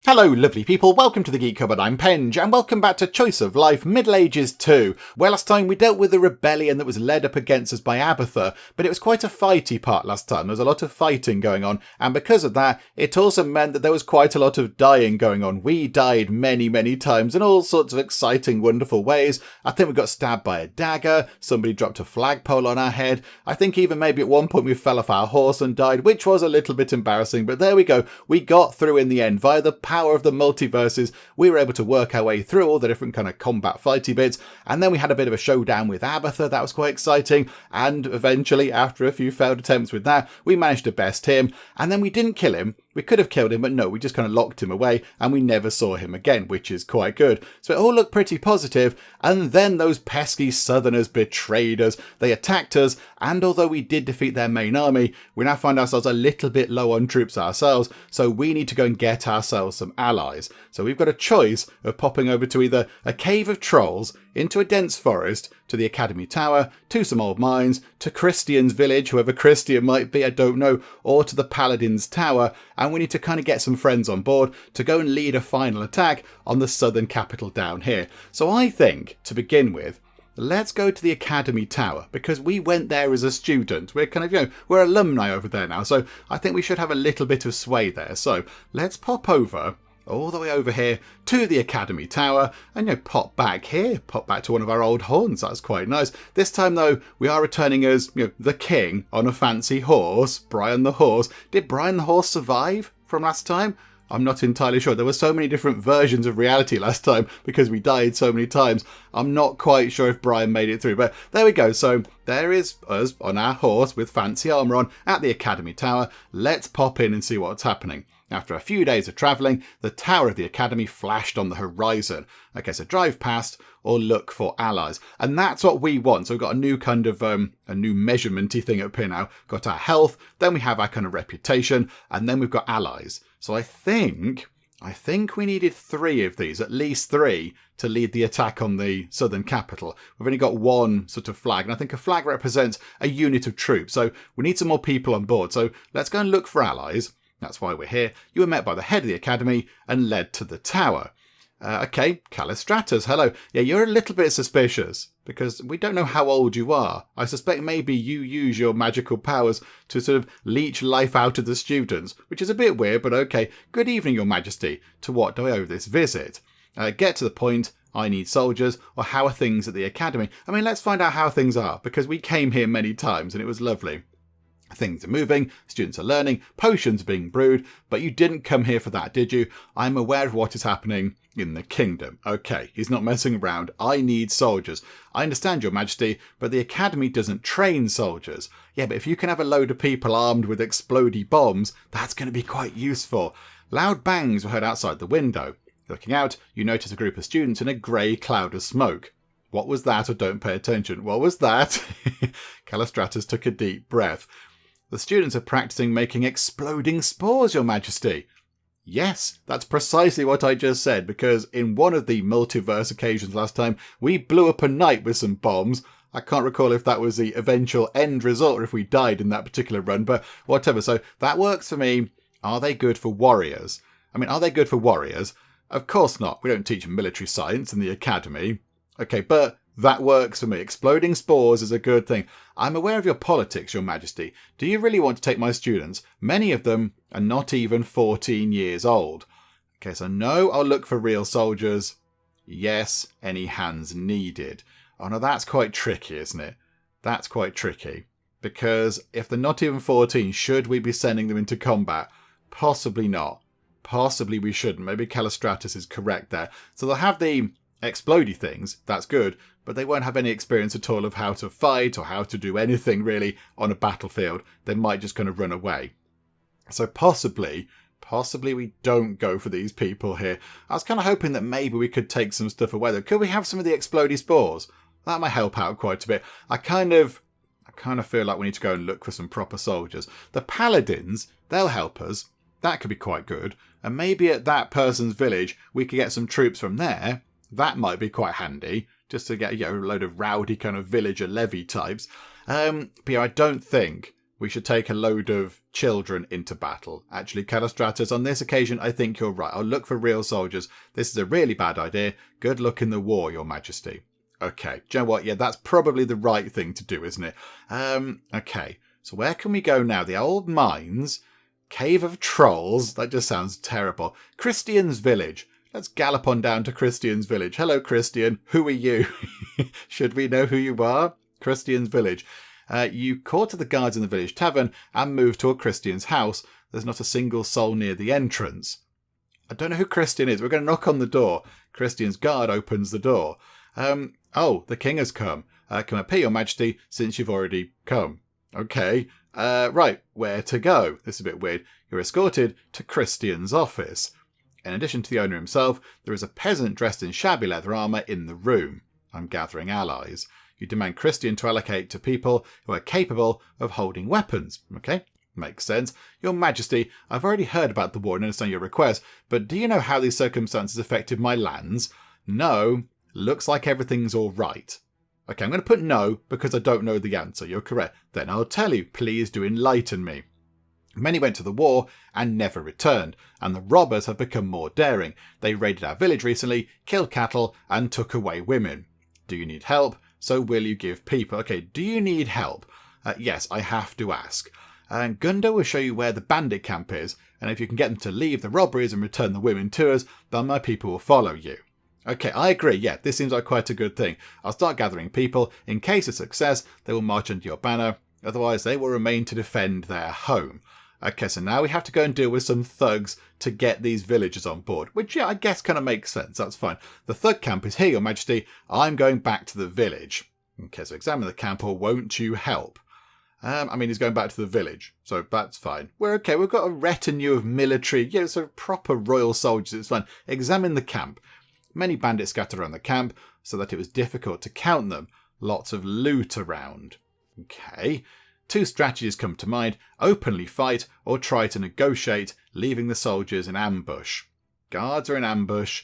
Hello lovely people, welcome to the Geek Cupboard, I'm Penge, and welcome back to Choice of Life Middle Ages 2, where last time we dealt with a rebellion that was led up against us by Abatha, but it was quite a fighty part last time. There was a lot of fighting going on, and because of that, it also meant that there was quite a lot of dying going on. We died many times in all sorts of exciting, wonderful ways. I think we got stabbed by a dagger, somebody dropped a flagpole on our head, I think even maybe at one point we fell off our horse and died, which was a little bit embarrassing, but there we go. We got through in the end via the power of the multiverses. We were able to work our way through all the different kind of combat fighty bits, and then we had a bit of a showdown with Abatha. That was quite exciting, and eventually after a few failed attempts with that, we managed to best him, and then we didn't kill him. We could have killed him, but no, we just kind of locked him away and we never saw him again, which is quite good. So it all looked pretty positive, and then those pesky southerners betrayed us. They attacked us, and although we did defeat their main army, we now find ourselves a little bit low on troops ourselves, so we need to go and get ourselves some allies. So we've got a choice of popping over to either a cave of trolls, into a dense forest, to the Academy Tower, to some old mines, to Christian's village, whoever Christian might be, I don't know, or to the Paladins Tower, and we need to kind of get some friends on board to go and lead a final attack on the southern capital down here. So I think, to begin with, let's go to the Academy Tower, because we went there as a student. We're kind of, we're alumni over there now, so I think we should have a little bit of sway there. So let's pop over all the way over here to the Academy Tower and pop back here, pop back to one of our old haunts. That's quite nice. This time though, we are returning as the king on a fancy horse, Brian the horse. Did Brian the horse survive from last time? I'm not entirely sure. There were so many different versions of reality last time because we died so many times. I'm not quite sure if Brian made it through, but there we go. So there is us on our horse with fancy armour on at the Academy Tower. Let's pop in and see what's happening. After a few days of travelling, the Tower of the Academy flashed on the horizon. Okay, so drive past or look for allies. And that's what we want. So we've got a new kind of, a new measurement-y thing up here now. Got our health, then we have our kind of reputation, and then we've got allies. So I think we needed 3 of these, at least 3, to lead the attack on the southern capital. We've only got 1 sort of flag, and I think a flag represents a unit of troops. So we need some more people on board. So let's go and look for allies. That's why we're here. You were met by the head of the academy and led to the tower. Okay, Callistratus, hello. Yeah, you're a little bit suspicious because we don't know how old you are. I suspect maybe you use your magical powers to sort of leech life out of the students, which is a bit weird, but okay. Good evening, your majesty. To what do I owe this visit? Get to the point. I need soldiers, or how are things at the academy? I mean, let's find out how things are, because we came here many times and it was lovely. Things are moving, students are learning, potions are being brewed, but you didn't come here for that, did you? I'm aware of what is happening in the kingdom. Okay, he's not messing around. I need soldiers. I understand, your majesty, but the academy doesn't train soldiers. Yeah, but if you can have a load of people armed with explodey bombs, that's going to be quite useful. Loud bangs were heard outside the window. Looking out, you notice a group of students in a grey cloud of smoke. What was that? Or don't pay attention. What was that? Callistratus took a deep breath. The students are practicing making exploding spores, your majesty. Yes, that's precisely what I just said, because in one of the multiverse occasions last time, we blew up a knight with some bombs. I can't recall if that was the eventual end result or if we died in that particular run, but whatever. So that works for me. Are they good for warriors? Are they good for warriors? Of course not. We don't teach military science in the academy. Okay, but that works for me. Exploding spores is a good thing. I'm aware of your politics, your majesty. Do you really want to take my students? Many of them are not even 14 years old. Okay, so no, I'll look for real soldiers. Yes, any hands needed. Oh no, that's quite tricky, isn't it? That's quite tricky. Because if they're not even 14, should we be sending them into combat? Possibly not. Possibly we shouldn't. Maybe Callistratus is correct there. So they'll have the explodey things, that's good, but they won't have any experience at all of how to fight or how to do anything really on a battlefield. They might just kind of run away. So possibly we don't go for these people here. I was kind of hoping that maybe we could take some stuff away. Could we have some of the explodey spores? That might help out quite a bit. I kind of feel like we need to go and look for some proper soldiers. The paladins, they'll help us. That could be quite good. And maybe at that person's village, we could get some troops from there. That might be quite handy, just to get a load of rowdy kind of villager levy types. But yeah, I don't think we should take a load of children into battle. Actually, Callistratus, on this occasion, I think you're right. I'll look for real soldiers. This is a really bad idea. Good luck in the war, Your Majesty. Okay, do you know what? Yeah, that's probably the right thing to do, isn't it? Okay, so where can we go now? The old mines, Cave of Trolls. That just sounds terrible. Christian's Village. Let's gallop on down to Christian's Village. Hello, Christian. Who are you? Should we know who you are? Christian's Village. You call to the guards in the village tavern and move toward Christian's house. There's not a single soul near the entrance. I don't know who Christian is. We're going to knock on the door. Christian's guard opens the door. Oh, the king has come. Can I pay your majesty since you've already come? Okay. Right, where to go? This is a bit weird. You're escorted to Christian's office. In addition to the owner himself, there is a peasant dressed in shabby leather armour in the room. I'm gathering allies. You demand Christian to allocate to people who are capable of holding weapons. Okay, makes sense. Your Majesty, I've already heard about the war and understand your request, but do you know how these circumstances affected my lands? No. Looks like everything's all right. Okay, I'm going to put no because I don't know the answer. You're correct. Then I'll tell you. Please do enlighten me. Many went to the war and never returned, and the robbers have become more daring. They raided our village recently, killed cattle, and took away women. Do you need help? So will you give people? Okay, do you need help? Yes, I have to ask. And Gundo will show you where the bandit camp is, and if you can get them to leave the robberies and return the women to us, then my people will follow you. Okay, I agree. Yeah, this seems like quite a good thing. I'll start gathering people. In case of success, they will march under your banner. Otherwise, they will remain to defend their home. Okay, so now we have to go and deal with some thugs to get these villagers on board, which, yeah, I guess kind of makes sense. That's fine. The thug camp is here, Your Majesty. I'm going back to the village. Okay, so examine the camp, or won't you help? I mean, he's going back to the village, so that's fine. We're okay. We've got a retinue of military, yeah, so proper royal soldiers. It's fine. Examine the camp. Many bandits scattered around the camp, so that it was difficult to count them. Lots of loot around. Okay. 2 strategies come to mind: openly fight or try to negotiate, leaving the soldiers in ambush. Guards are in ambush,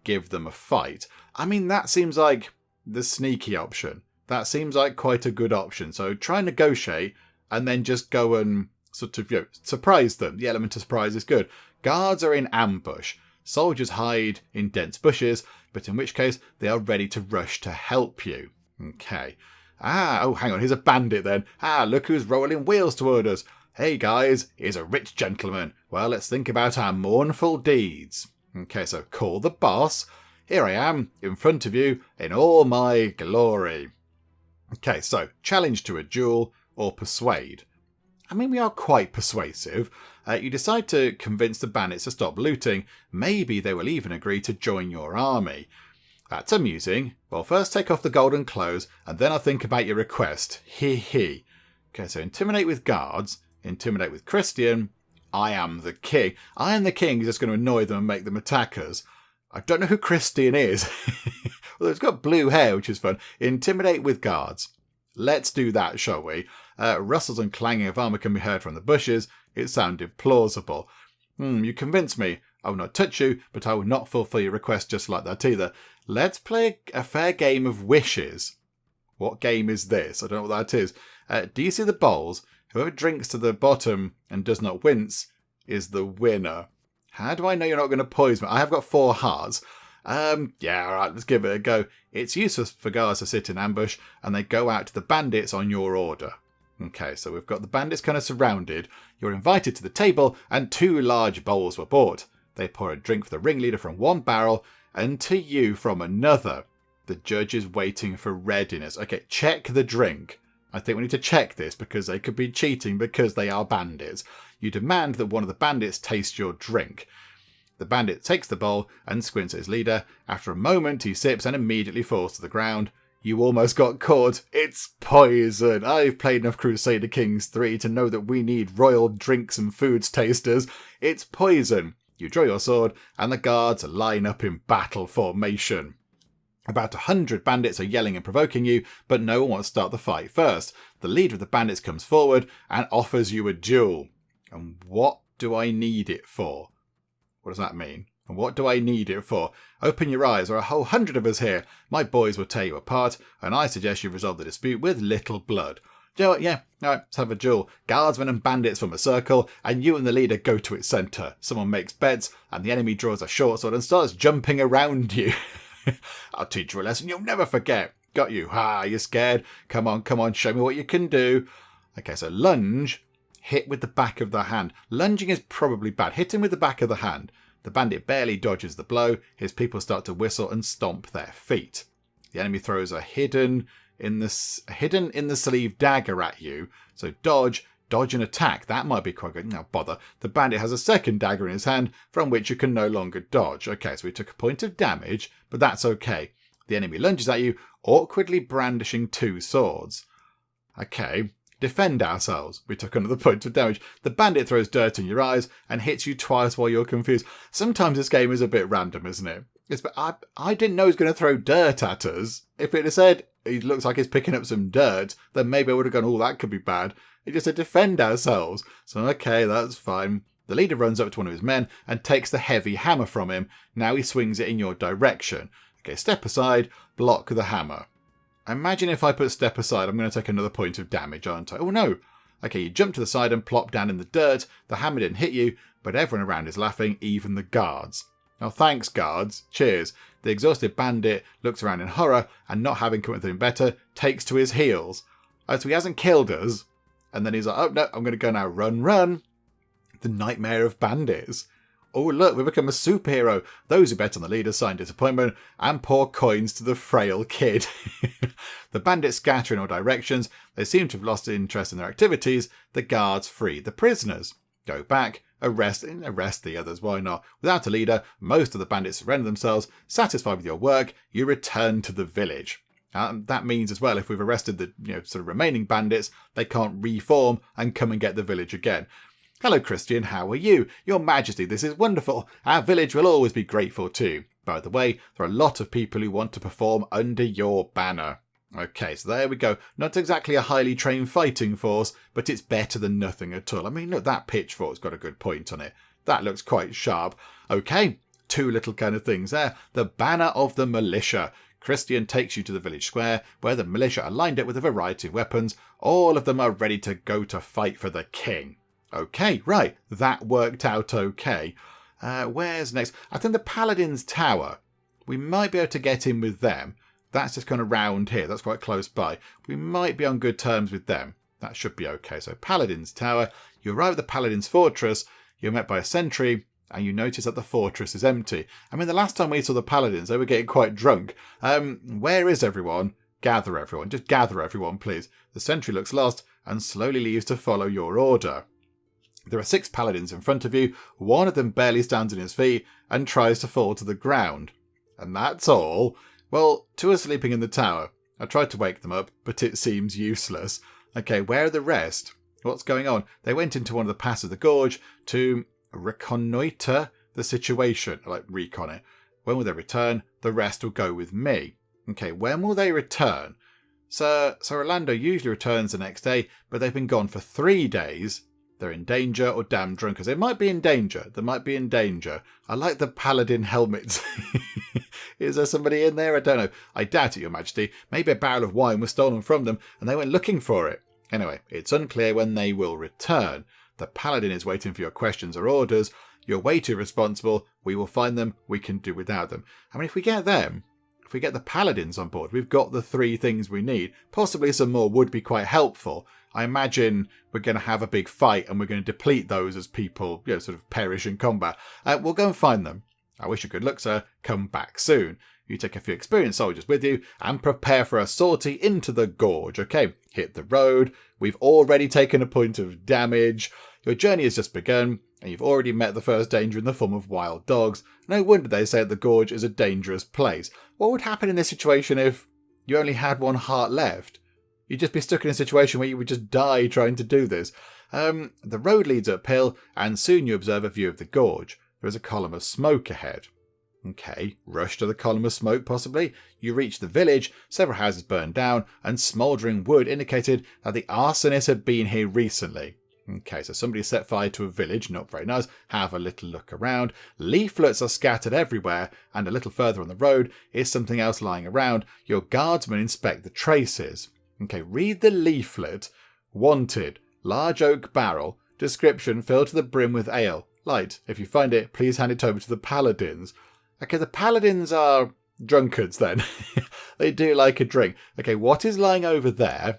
give them a fight. I mean, that seems like the sneaky option. That seems like quite a good option. So try and negotiate and then just go and sort of, surprise them. The element of surprise is good. Guards are in ambush. Soldiers hide in dense bushes, but in which case they are ready to rush to help you. Okay. Oh, hang on, here's a bandit then. Look who's rolling wheels toward us. Hey guys, here's a rich gentleman. Well, let's think about our mournful deeds. Okay, so call the boss. Here I am, in front of you, in all my glory. Okay, so challenge to a duel or persuade. I mean, we are quite persuasive. You decide to convince the bandits to stop looting. Maybe they will even agree to join your army. That's amusing. Well, first take off the golden clothes, and then I'll think about your request. Hee hee. Okay, so intimidate with guards, intimidate with Christian. I am the king. I am the king is just going to annoy them and make them attackers. I don't know who Christian is. Although it's got blue hair, which is fun. Intimidate with guards. Let's do that, shall we? Rustles and clanging of armour can be heard from the bushes. It sounded plausible. You convinced me. I will not touch you, but I will not fulfil your request just like that either. Let's play a fair game of wishes. What game is this? I don't know what that is. Do you see the bowls? Whoever drinks to the bottom and does not wince is the winner. How do I know you're not going to poison me? I have got 4 hearts. Yeah, alright, let's give it a go. It's useless for guards to sit in ambush, and they go out to the bandits on your order. Okay, so we've got the bandits kind of surrounded. You're invited to the table, and 2 large bowls were brought. They pour a drink for the ringleader from one barrel, and to you from another. The judge is waiting for readiness. Okay, check the drink. I think we need to check this because they could be cheating because they are bandits. You demand that one of the bandits taste your drink. The bandit takes the bowl and squints at his leader. After a moment, he sips and immediately falls to the ground. You almost got caught. It's poison. I've played enough Crusader Kings 3 to know that we need royal drinks and foods tasters. It's poison. You draw your sword, and the guards line up in battle formation. About 100 bandits are yelling and provoking you, but no one wants to start the fight first. The leader of the bandits comes forward and offers you a duel. And what do I need it for? What does that mean? And what do I need it for? Open your eyes, there are a whole 100 of us here. My boys will tear you apart, and I suggest you resolve the dispute with little blood. Do you know what? Yeah, alright, let's have a duel. Guardsmen and bandits form a circle, and you and the leader go to its centre. Someone makes bets, and the enemy draws a short sword and starts jumping around you. I'll teach you a lesson you'll never forget. Got you. Ha, you're scared? Come on, show me what you can do. Okay, so lunge, hit with the back of the hand. Lunging is probably bad. Hit him with the back of the hand. The bandit barely dodges the blow. His people start to whistle and stomp their feet. The enemy throws a hidden in the sleeve dagger at you. So dodge and attack. That might be quite good. Now bother. The bandit has a second dagger in his hand from which you can no longer dodge. Okay, so we took a point of damage, but that's okay. The enemy lunges at you, awkwardly brandishing 2 swords. Okay, defend ourselves. We took another point of damage. The bandit throws dirt in your eyes and hits you twice while you're confused. Sometimes this game is a bit random, isn't it? I didn't know he was going to throw dirt at us. If it had said he looks like he's picking up some dirt, then maybe I would have gone, oh, that could be bad. It just said defend ourselves. So, okay, that's fine. The leader runs up to one of his men and takes the heavy hammer from him. Now he swings it in your direction. Okay, step aside, block the hammer. Imagine if I put step aside, I'm going to take another point of damage, aren't I? Oh, no. Okay, you jump to the side and plop down in the dirt. The hammer didn't hit you, but everyone around is laughing, even the guards. Oh, thanks, guards. Cheers. The exhausted bandit looks around in horror and, not having come up with anything better, takes to his heels. Oh, so he hasn't killed us. And then he's like, oh, no, I'm going to go now. Run, run. The nightmare of bandits. Oh, look, we become a superhero. Those who bet on the leader sign disappointment and pour coins to the frail kid. The bandits scatter in all directions. They seem to have lost interest in their activities. The guards free the prisoners. Go back, arrest the others, why not? Without a leader, most of the bandits surrender themselves. Satisfied with your work, you return to the village. That means as well, if we've arrested the sort of remaining bandits, they can't reform and come and get the village again. Hello, Christian, how are you? Your Majesty, this is wonderful. Our village will always be grateful too. By the way, there are a lot of people who want to perform under your banner. Okay, so there we go. Not exactly a highly trained fighting force, but it's better than nothing at all. I mean, look, that pitchfork's got a good point on it. That looks quite sharp. Okay, 2 little kind of things there. The banner of the militia. Christian takes you to the village square, where the militia are lined up with a variety of weapons. All of them are ready to go to fight for the king. Okay, right, that worked out okay. Where's next? I think the Paladins Tower. We might be able to get in with them. That's just kind of round here. That's quite close by. We might be on good terms with them. That should be okay. So Paladins Tower. You arrive at the Paladins Fortress. You're met by a sentry, and you notice that the fortress is empty. I mean, the last time we saw the Paladins, they were getting quite drunk. Where is everyone? Gather everyone. Just gather everyone, please. The sentry looks lost and slowly leaves to follow your order. There are 6 paladins in front of you. One of them barely stands on his feet and tries to fall to the ground. And that's all. Well, 2 are sleeping in the tower. I tried to wake them up, but it seems useless. Okay, where are the rest? What's going on? They went into one of the passes of the Gorge to reconnoitre the situation. Like, recon it. When will they return? The rest will go with me. Okay, when will they return? Sir Orlando usually returns the next day, but they've been gone for 3 days. They're in danger or damn drunk. They might be in danger. They might be in danger. I like the paladin helmets. Is there somebody in there? I don't know. I doubt it, Your Majesty. Maybe a barrel of wine was stolen from them and they went looking for it. Anyway, it's unclear when they will return. The paladin is waiting for your questions or orders. You're way too responsible. We will find them. We can do without them. I mean, if we get them, if we get the paladins on board, we've got the 3 things we need. Possibly some more would be quite helpful. I imagine we're going to have a big fight and we're going to deplete those as people, sort of perish in combat. We'll go and find them. I wish you good luck, sir. Come back soon. You take a few experienced soldiers with you and prepare for a sortie into the Gorge. Okay, hit the road. We've already taken a point of damage. Your journey has just begun and you've already met the first danger in the form of wild dogs. No wonder they say the Gorge is a dangerous place. What would happen in this situation if you only had 1 heart left? You'd just be stuck in a situation where you would just die trying to do this. The road leads uphill, and soon you observe a view of the Gorge. There is a column of smoke ahead. Okay, rush to the column of smoke, possibly. You reach the village, several houses burned down, and smouldering wood indicated that the arsonist had been here recently. Okay, so somebody set fire to a village, not very nice. Have a little look around. Leaflets are scattered everywhere, and a little further on the road is something else lying around. Your guardsmen inspect the traces. Okay, read the leaflet. Wanted. Large oak barrel. Description, filled to the brim with ale. Light. If you find it, please hand it over to the Paladins. Okay, the Paladins are drunkards then. They do like a drink. Okay, what is lying over there?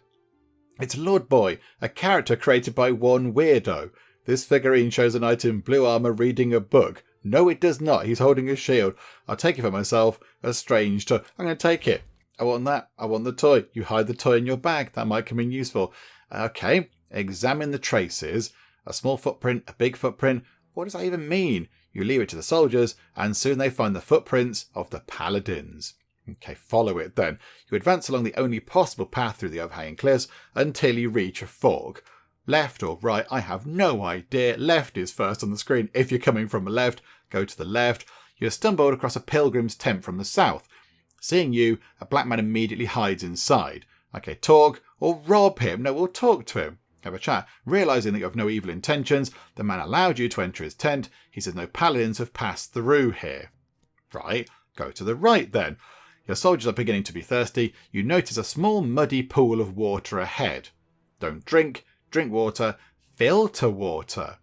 It's Lord Boy, a character created by one weirdo. This figurine shows a knight in blue armour reading a book. No, it does not. He's holding a shield. I'll take it for myself. A strange toy. I'm going to take it. I want that. I want the toy. You hide the toy in your bag. That might come in useful. Okay. Examine the traces. A small footprint, a big footprint. What does that even mean? You leave it to the soldiers, and soon they find the footprints of the Paladins. Okay, follow it then. You advance along the only possible path through the overhanging cliffs until you reach a fork. Left or right, I have no idea. Left is first on the screen. If you're coming from the left, go to the left. You have stumbled across a pilgrim's tent from the south. Seeing you, a black man immediately hides inside. Okay, talk or rob him. No, we'll talk to him. Have a chat. Realising that you have no evil intentions, the man allowed you to enter his tent. He says no paladins have passed through here. Right, go to the right then. Your soldiers are beginning to be thirsty. You notice a small muddy pool of water ahead. Don't drink. Drink water. Filter water.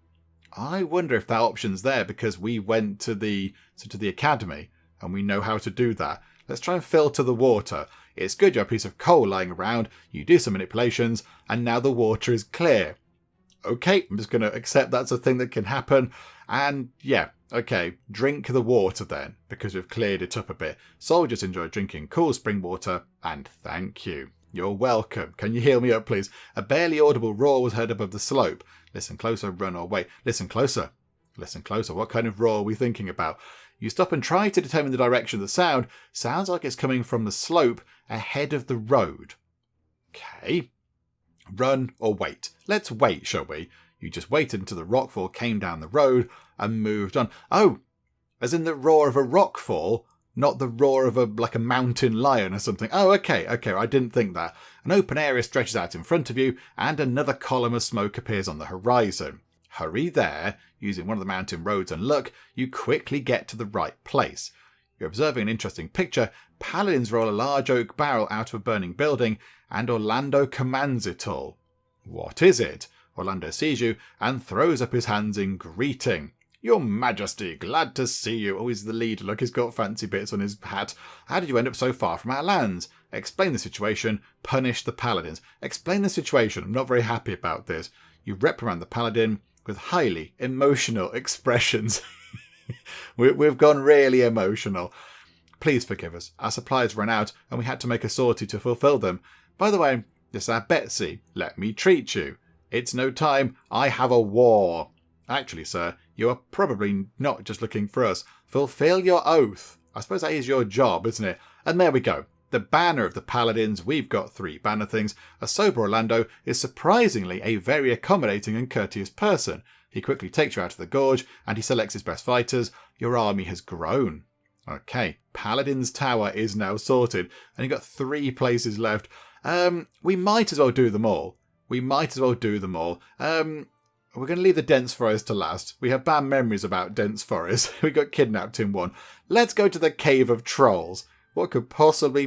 I wonder if that option's there because we went to the academy and we know how to do that. Let's try and filter the water. It's good you have a piece of coal lying around. You do some manipulations and now the water is clear. Okay, I'm just going to accept that's a thing that can happen. And yeah, okay, drink the water then, because we've cleared it up a bit. Soldiers enjoy drinking cool spring water, and thank you. You're welcome. Can you heal me up, please? A barely audible roar was heard above the slope. Listen closer, run or wait. Listen closer. Listen closer. What kind of roar are we thinking about? You stop and try to determine the direction of the sound. Sounds like it's coming from the slope ahead of the road. Okay. Run or wait. Let's wait, shall we? You just waited until the rockfall came down the road and moved on. Oh, as in the roar of a rockfall, not the roar of a mountain lion or something. Oh, okay, I didn't think that. An open area stretches out in front of you and another column of smoke appears on the horizon. Hurry there. Using one of the mountain roads and luck, you quickly get to the right place. You're observing an interesting picture. Paladins roll a large oak barrel out of a burning building, and Orlando commands it all. What is it? Orlando sees you and throws up his hands in greeting. Your Majesty, glad to see you. Oh, he's the leader. Look, he's got fancy bits on his hat. How did you end up so far from our lands? Explain the situation. Punish the Paladins. Explain the situation. I'm not very happy about this. You reprimand the Paladin with highly emotional expressions. We've gone really emotional. Please forgive us. Our supplies ran out and we had to make a sortie to fulfill them. By the way, this is our Betsy. Let me treat you. It's no time. I have a war. Actually, sir, you are probably not just looking for us. Fulfill your oath. I suppose that is your job, isn't it? And there we go. The banner of the Paladins. We've got 3 banner things. A sober Orlando is surprisingly a very accommodating and courteous person. He quickly takes you out of the gorge and he selects his best fighters. Your army has grown. Okay, Paladins Tower is now sorted and you've got 3 places left. We might as well do them all. We're going to leave the dense forest to last. We have bad memories about dense forest. We got kidnapped in one. Let's go to the Cave of Trolls. What could possibly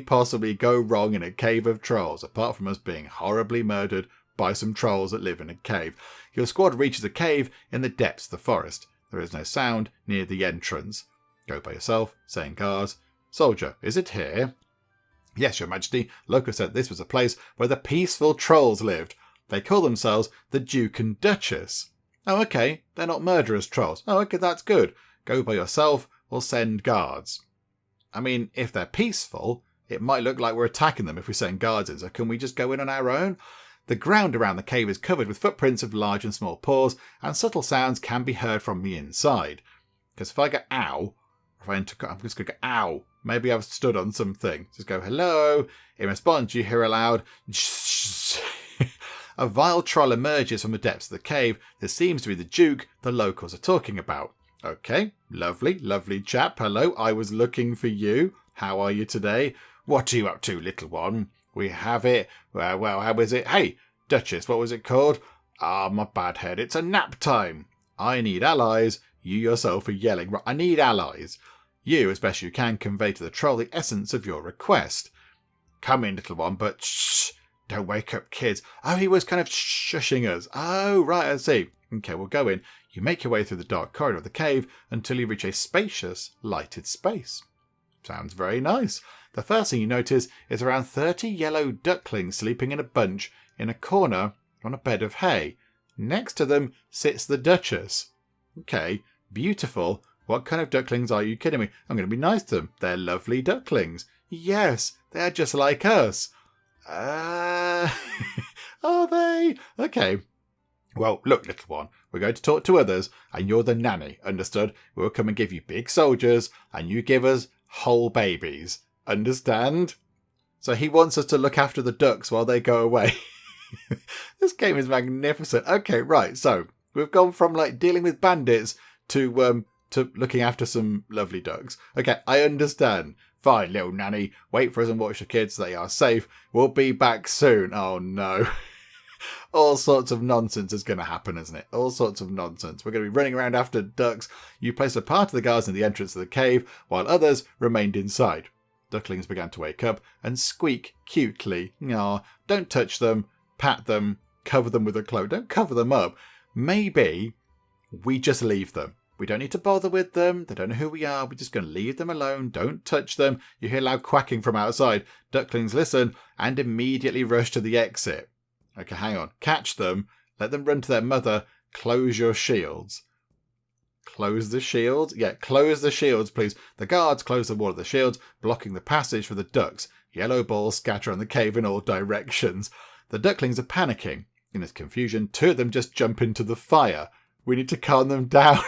go wrong in a cave of trolls, apart from us being horribly murdered by some trolls that live in a cave? Your squad reaches a cave in the depths of the forest. There is no sound near the entrance. Go by yourself, saying guards. Soldier, is it here? Yes, your majesty. Locust said this was a place where the peaceful trolls lived. They call themselves the Duke and Duchess. Oh, okay. They're not murderous trolls. Oh, okay, that's good. Go by yourself or send guards. I mean, if they're peaceful, it might look like we're attacking them if we send guards in, so can we just go in on our own? The ground around the cave is covered with footprints of large and small paws, and subtle sounds can be heard from the inside. Because if I go ow, I'm just going to go ow. Maybe I've stood on something. Just go hello. In response, you hear a loud A vile troll emerges from the depths of the cave. This seems to be the Duke the locals are talking about. Okay, lovely chap. Hello, I was looking for you. How are you today? What are you up to, little one? We have it. Well, how is it? Hey, Duchess, what was it called? Ah, my bad head. It's a nap time. I need allies. You yourself are yelling. Right, I need allies. You, as best you can, convey to the troll the essence of your request. Come in, little one, but shh. Don't wake up kids. Oh, he was kind of shushing us. Oh, right, I see. Okay, we'll go in. You make your way through the dark corridor of the cave until you reach a spacious, lighted space. Sounds very nice. The first thing you notice is around 30 yellow ducklings sleeping in a bunch in a corner on a bed of hay. Next to them sits the Duchess. Okay, beautiful. What kind of ducklings are you kidding me? I'm going to be nice to them. They're lovely ducklings. Yes, they're just like us. Are they? Okay. Well, look, little one, we're going to talk to others, and you're the nanny, understood? We'll come and give you big soldiers, and you give us whole babies. Understand? So he wants us to look after the ducks while they go away. This game is magnificent. Okay, right, so we've gone from like dealing with bandits to looking after some lovely ducks. Okay, I understand. Fine, little nanny, wait for us and watch the kids. They are safe. We'll be back soon. Oh no. All sorts of nonsense is going to happen, isn't it? All sorts of nonsense. We're going to be running around after ducks. You placed a part of the guards in the entrance of the cave, while others remained inside. Ducklings began to wake up and squeak cutely. Aw, don't touch them, pat them, cover them with a cloak. Don't cover them up. Maybe we just leave them. We don't need to bother with them. They don't know who we are. We're just going to leave them alone. Don't touch them. You hear loud quacking from outside. Ducklings listen and immediately rush to the exit. Okay, hang on. Catch them. Let them run to their mother. Close your shields. Close the shields? Yeah, close the shields, please. The guards close the wall of the shields, blocking the passage for the ducks. Yellow balls scatter on the cave in all directions. The ducklings are panicking. In this confusion, two of them just jump into the fire. We need to calm them down.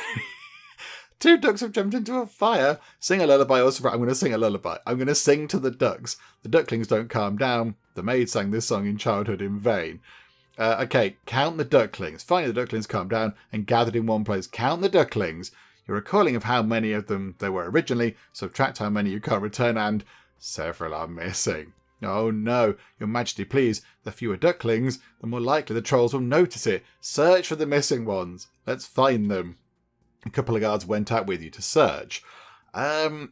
Two ducks have jumped into a fire. Sing a lullaby. Also, I'm going to sing a lullaby. I'm going to sing to the ducks. The ducklings don't calm down. The maid sang this song in childhood in vain. Okay, count the ducklings. Finally, the ducklings calm down and gathered in one place. Count the ducklings. You're recalling of how many of them there were originally. Subtract how many you can't return, and several are missing. Oh no, Your Majesty, please. The fewer ducklings, the more likely the trolls will notice it. Search for the missing ones. Let's find them. A couple of guards went out with you to search. A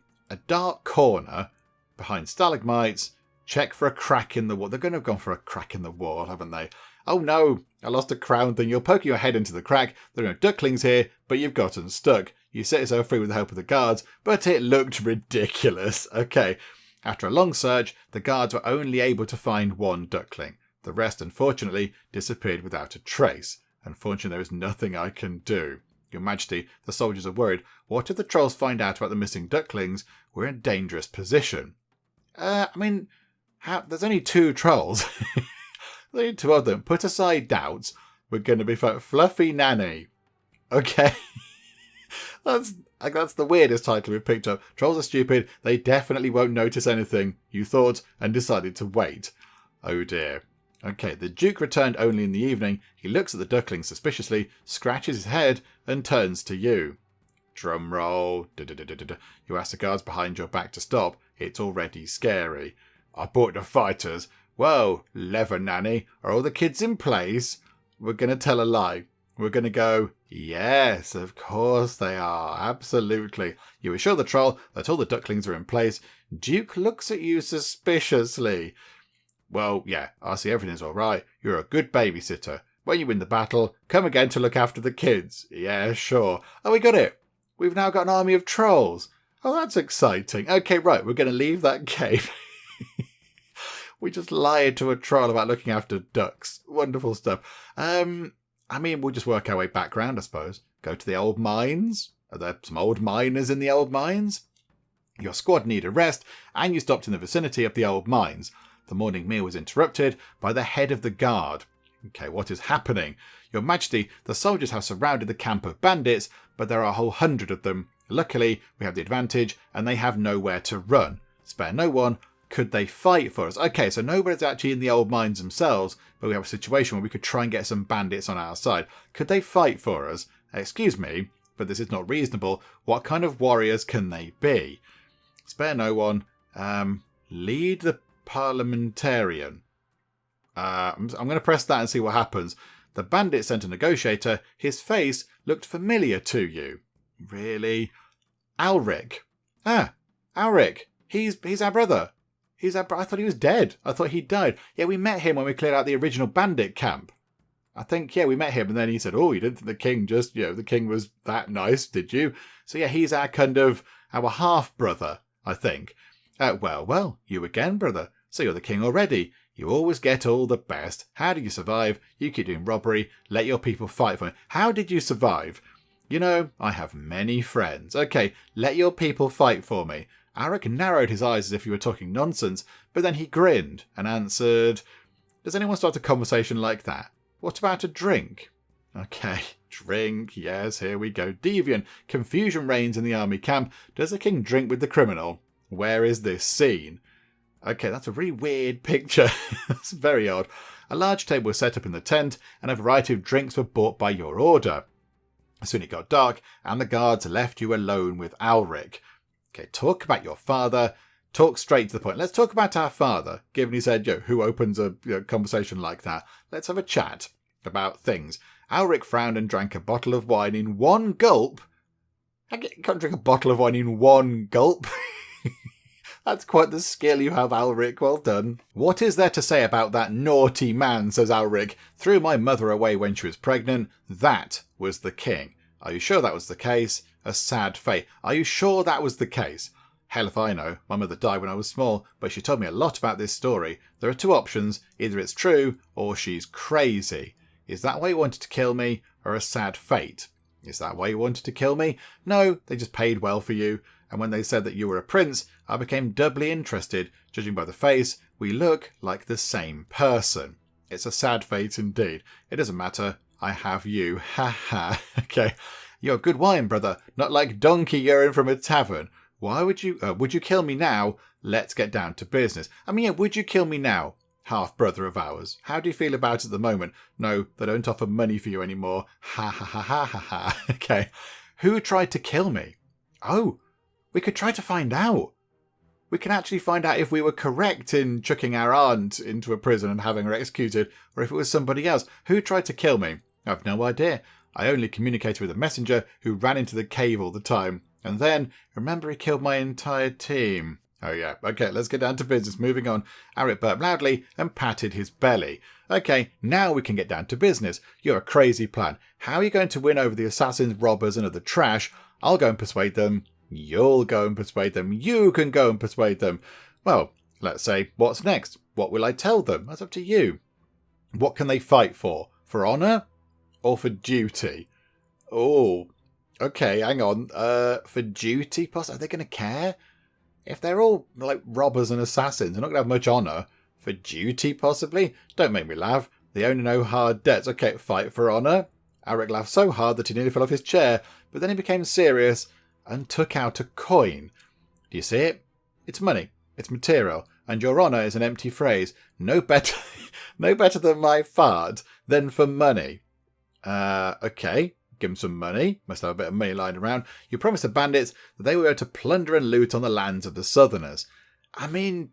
dark corner behind stalagmites. Check for a crack in the wall. They're going to have gone for a crack in the wall, haven't they? Oh no, I lost a crown thing. You're poking your head into the crack. There are no ducklings here, but you've gotten stuck. You set yourself free with the help of the guards, but it looked ridiculous. Okay, after a long search, the guards were only able to find one duckling. The rest, unfortunately, disappeared without a trace. Unfortunately, there is nothing I can do. Your Majesty, the soldiers are worried. What if the trolls find out about the missing ducklings? We're in a dangerous position. There's only two trolls. There's only two of them. Put aside doubts. We're going to be Fluffy Nanny. Okay. That's the weirdest title we've picked up. Trolls are stupid. They definitely won't notice anything. You thought and decided to wait. Oh dear. Okay, the Duke returned only in the evening. He looks at the duckling suspiciously, scratches his head, and turns to you. Drum roll. You ask the guards behind your back to stop. It's already scary. I brought the fighters. Whoa, leather nanny. Are all the kids in place? We're going to tell a lie. We're going to go, yes, of course they are. Absolutely. You assure the troll that all the ducklings are in place. Duke looks at you suspiciously. Well, yeah, I see everything's all right. You're a good babysitter. When you win the battle, come again to look after the kids. Yeah, sure. Oh, we got it. We've now got an army of trolls. Oh, that's exciting. Okay, right, we're going to leave that cave. We just lied to a troll about looking after ducks. Wonderful stuff. We'll just work our way back round, I suppose. Go to the old mines. Are there some old miners in the old mines? Your squad need a rest, and you stopped in the vicinity of the old mines. The morning meal was interrupted by the head of the guard. Okay, what is happening? Your Majesty, the soldiers have surrounded the camp of bandits, but there are a whole 100 of them. Luckily, we have the advantage, and they have nowhere to run. Spare no one. Could they fight for us? Okay, so nobody's actually in the old mines themselves, but we have a situation where we could try and get some bandits on our side. Could they fight for us? Excuse me, but this is not reasonable. What kind of warriors can they be? Spare no one. Lead the parliamentarian. I'm going to press that and see what happens. The bandit sent a negotiator. His face looked familiar to you. Really? Alric. Alric. He's our brother. He's our I thought he was dead. I thought he died. Yeah, we met him when we cleared out the original bandit camp. I think, yeah, we met him and then he said, oh, you didn't think the king just, the king was that nice, did you? So yeah, he's our our half-brother, I think. Well, you again, brother. So you're the king already. You always get all the best. How do you survive? You keep doing robbery. Let your people fight for you. How did you survive? I have many friends. Okay, let your people fight for me. Alric narrowed his eyes as if you were talking nonsense, but then he grinned and answered, does anyone start a conversation like that? What about a drink? Okay, drink, yes, here we go. Deviant, confusion reigns in the army camp. Does the king drink with the criminal? Where is this scene? Okay, that's a really weird picture. That's very odd. A large table was set up in the tent, and a variety of drinks were bought by your order. Soon it got dark, and the guards left you alone with Alric. Okay, talk about your father. Talk straight to the point. Let's talk about our father, given he said, who opens a conversation like that? Let's have a chat about things. Alric frowned and drank a bottle of wine in one gulp. I can't drink a bottle of wine in one gulp. That's quite the skill you have, Alric. Well done. What is there to say about that naughty man, says Alric. Threw my mother away when she was pregnant. That was the king. Are you sure that was the case? A sad fate. Are you sure that was the case? Hell if I know. My mother died when I was small, but she told me a lot about this story. There are two options. Either it's true, or she's crazy. Is that why you wanted to kill me, or a sad fate? Is that why you wanted to kill me? No, they just paid well for you. And when they said that you were a prince, I became doubly interested. Judging by the face, we look like the same person. It's a sad fate indeed. It doesn't matter. I have you. Ha ha. Okay. You're good wine, brother. Not like donkey urine from a tavern. Why would you kill me now? Let's get down to business. Would you kill me now? Half-brother of ours. How do you feel about it at the moment? No, they don't offer money for you anymore. Ha ha ha ha ha ha. Okay. Who tried to kill me? Oh, we could try to find out. We can actually find out if we were correct in chucking our aunt into a prison and having her executed, or if it was somebody else. Who tried to kill me? I've no idea. I only communicated with a messenger who ran into the cave all the time. And then, remember, he killed my entire team. Oh yeah, okay, let's get down to business. Moving on. Alric burped loudly and patted his belly. Okay, now we can get down to business. You're a crazy plan. How are you going to win over the assassins, robbers and other trash? I'll go and persuade them. You'll go and persuade them. You can go and persuade them. Well, let's say, what's next? What will I tell them? That's up to you. What can they fight for? For honour? Or for duty? Oh, okay, hang on. For duty, possibly? Are they going to care? If they're all like robbers and assassins, they're not going to have much honour. For duty, possibly? Don't make me laugh. They only know hard debts. Okay, fight for honour. Alric laughed so hard that he nearly fell off his chair, but then he became serious and took out a coin. Do you see it? It's money. It's material. And your honour is an empty phrase. No better than my fart than for money. Okay. Give them some money. Must have a bit of money lying around. You promised the bandits that they were going to plunder and loot on the lands of the southerners.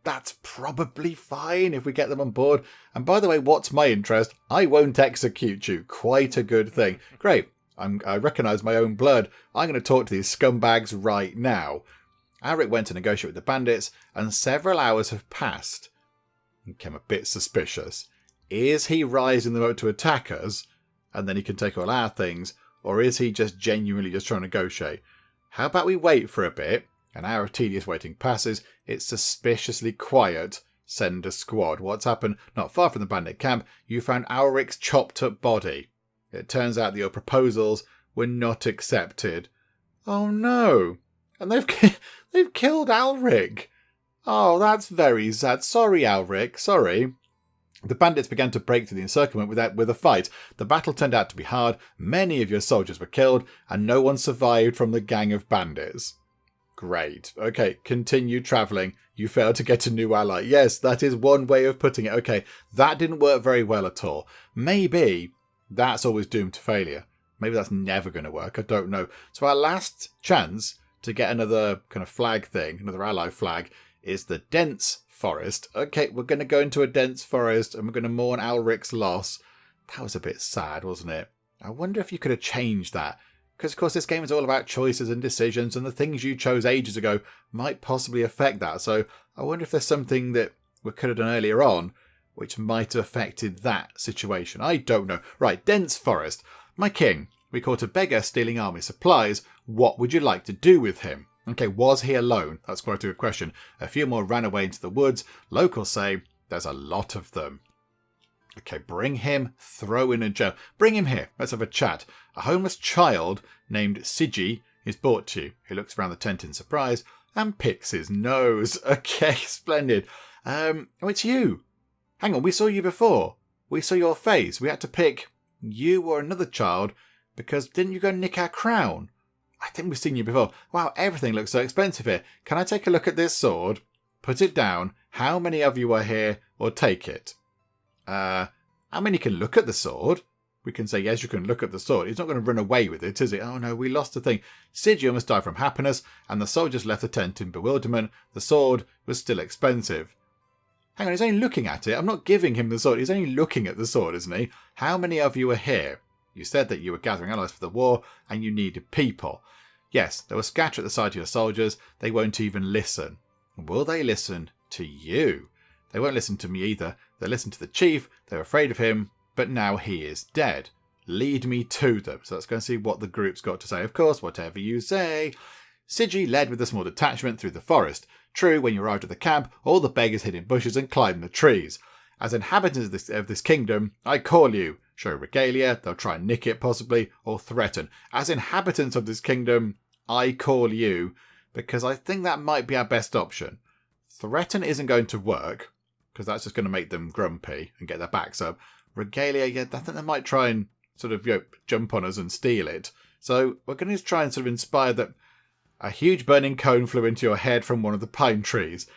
That's probably fine if we get them on board. And by the way, what's my interest? I won't execute you. Quite a good thing. Great. I recognise my own blood. I'm going to talk to these scumbags right now. Alric went to negotiate with the bandits, and several hours have passed. He became a bit suspicious. Is he rising them up to attack us, and then he can take all our things, or is he just genuinely just trying to negotiate? How about we wait for a bit? An hour of tedious waiting passes. It's suspiciously quiet. Send a squad. What's happened? Not far from the bandit camp, you found Alric's chopped up body. It turns out that your proposals were not accepted. Oh no. And they've killed Alric. Oh, that's very sad. Sorry, Alric. Sorry. The bandits began to break through the encirclement with a fight. The battle turned out to be hard. Many of your soldiers were killed, and no one survived from the gang of bandits. Great. Okay, continue travelling. You failed to get a new ally. Yes, that is one way of putting it. Okay, that didn't work very well at all. Maybe that's always doomed to failure. Maybe that's never going to work. I don't know. So our last chance to get another kind of flag thing, another ally flag, is the dense forest. Okay, we're going to go into a dense forest and we're going to mourn Alric's loss. That was a bit sad, wasn't it? I wonder if you could have changed that. Because, of course, this game is all about choices and decisions, and the things you chose ages ago might possibly affect that. So I wonder if there's something that we could have done earlier on which might have affected that situation. I don't know. Right, dense forest. My king, we caught a beggar stealing army supplies. What would you like to do with him? Okay, was he alone? That's quite a good question. A few more ran away into the woods. Locals say there's a lot of them. Okay, bring him, throw in a jail. Bring him here. Let's have a chat. A homeless child named Siji is brought to you. He looks around the tent in surprise and picks his nose. Okay, splendid. Oh, it's you. Hang on, we saw you before. We saw your face. We had to pick you or another child because didn't you go nick our crown? I think we've seen you before. Wow, everything looks so expensive here. Can I take a look at this sword? Put it down. How many of you are here? Or take it. How many can look at the sword? We can say, yes, you can look at the sword. He's not going to run away with it, is he? Oh no, we lost the thing. Siji must die from happiness, and the soldiers left the tent in bewilderment. The sword was still expensive. Hang on, he's only looking at it. I'm not giving him the sword. He's only looking at the sword, isn't he? How many of you are here? You said that you were gathering allies for the war, and you needed people. Yes, they were scattered at the sight of your soldiers. They won't even listen. Will they listen to you? They won't listen to me either. They listen to the chief. They're afraid of him, but now he is dead. Lead me to them. So let's go and see what the group's got to say. Of course, whatever you say. Siji led with a small detachment through the forest. True, when you arrived at the camp, all the beggars hid in bushes and climbed the trees. As inhabitants of this kingdom, I call you. Show regalia, they'll try and nick it possibly, or threaten. As inhabitants of this kingdom, I call you, because I think that might be our best option. Threaten isn't going to work, because that's just going to make them grumpy and get their backs up. Regalia, yeah, I think they might try and sort of jump on us and steal it. So we're going to try and sort of inspire that a huge burning cone flew into your head from one of the pine trees.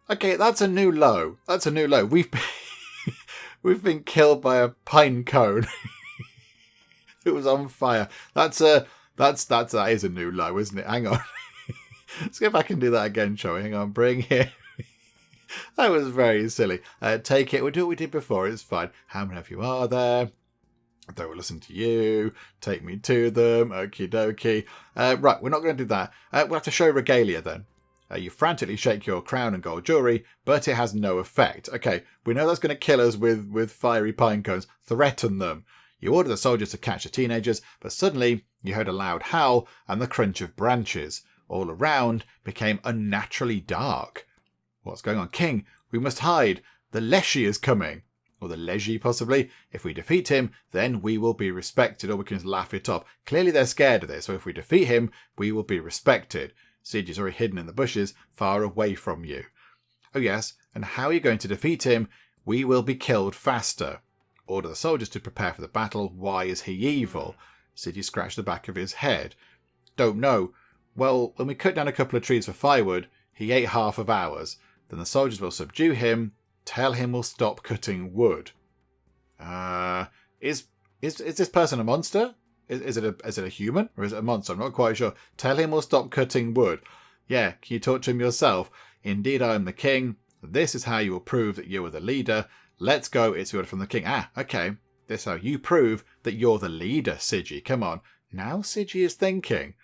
Okay, that's a new low. That's a new low. We've been killed by a pine cone. It was on fire. That is a new low, isn't it? Hang on. Let's go back and do that again, shall we? Hang on, bring it. That was very silly. Take it. We'll do what we did before. It's fine. How many of you are there? They will listen to you. Take me to them. Okie dokie. Right, we're not going to do that. We'll have to show regalia then. You frantically shake your crown and gold jewellery, but it has no effect. Okay, we know that's going to kill us with fiery pine cones. Threaten them. You order the soldiers to catch the teenagers, but suddenly you heard a loud howl and the crunch of branches. All around became unnaturally dark. What's going on? King, we must hide. The Leshy is coming. Or the Leshy, possibly. If we defeat him, then we will be respected, or we can laugh it off. Clearly they're scared of this, so if we defeat him, we will be respected. Siege is already hidden in the bushes, far away from you. Oh yes, and how are you going to defeat him? We will be killed faster. Order the soldiers to prepare for the battle. Why is he evil? Siege scratched the back of his head. Don't know. Well, when we cut down a couple of trees for firewood, he ate half of ours. Then the soldiers will subdue him. Tell him we'll stop cutting wood. Is this person a monster? Is it a human or is it a monster? I'm not quite sure. Tell him we'll stop cutting wood. Yeah, can you talk to him yourself? Indeed, I am the king. This is how you will prove that you are the leader. Let's go. It's the order from the king. Okay. This is how you prove that you're the leader, Siji. Come on. Now Siji is thinking.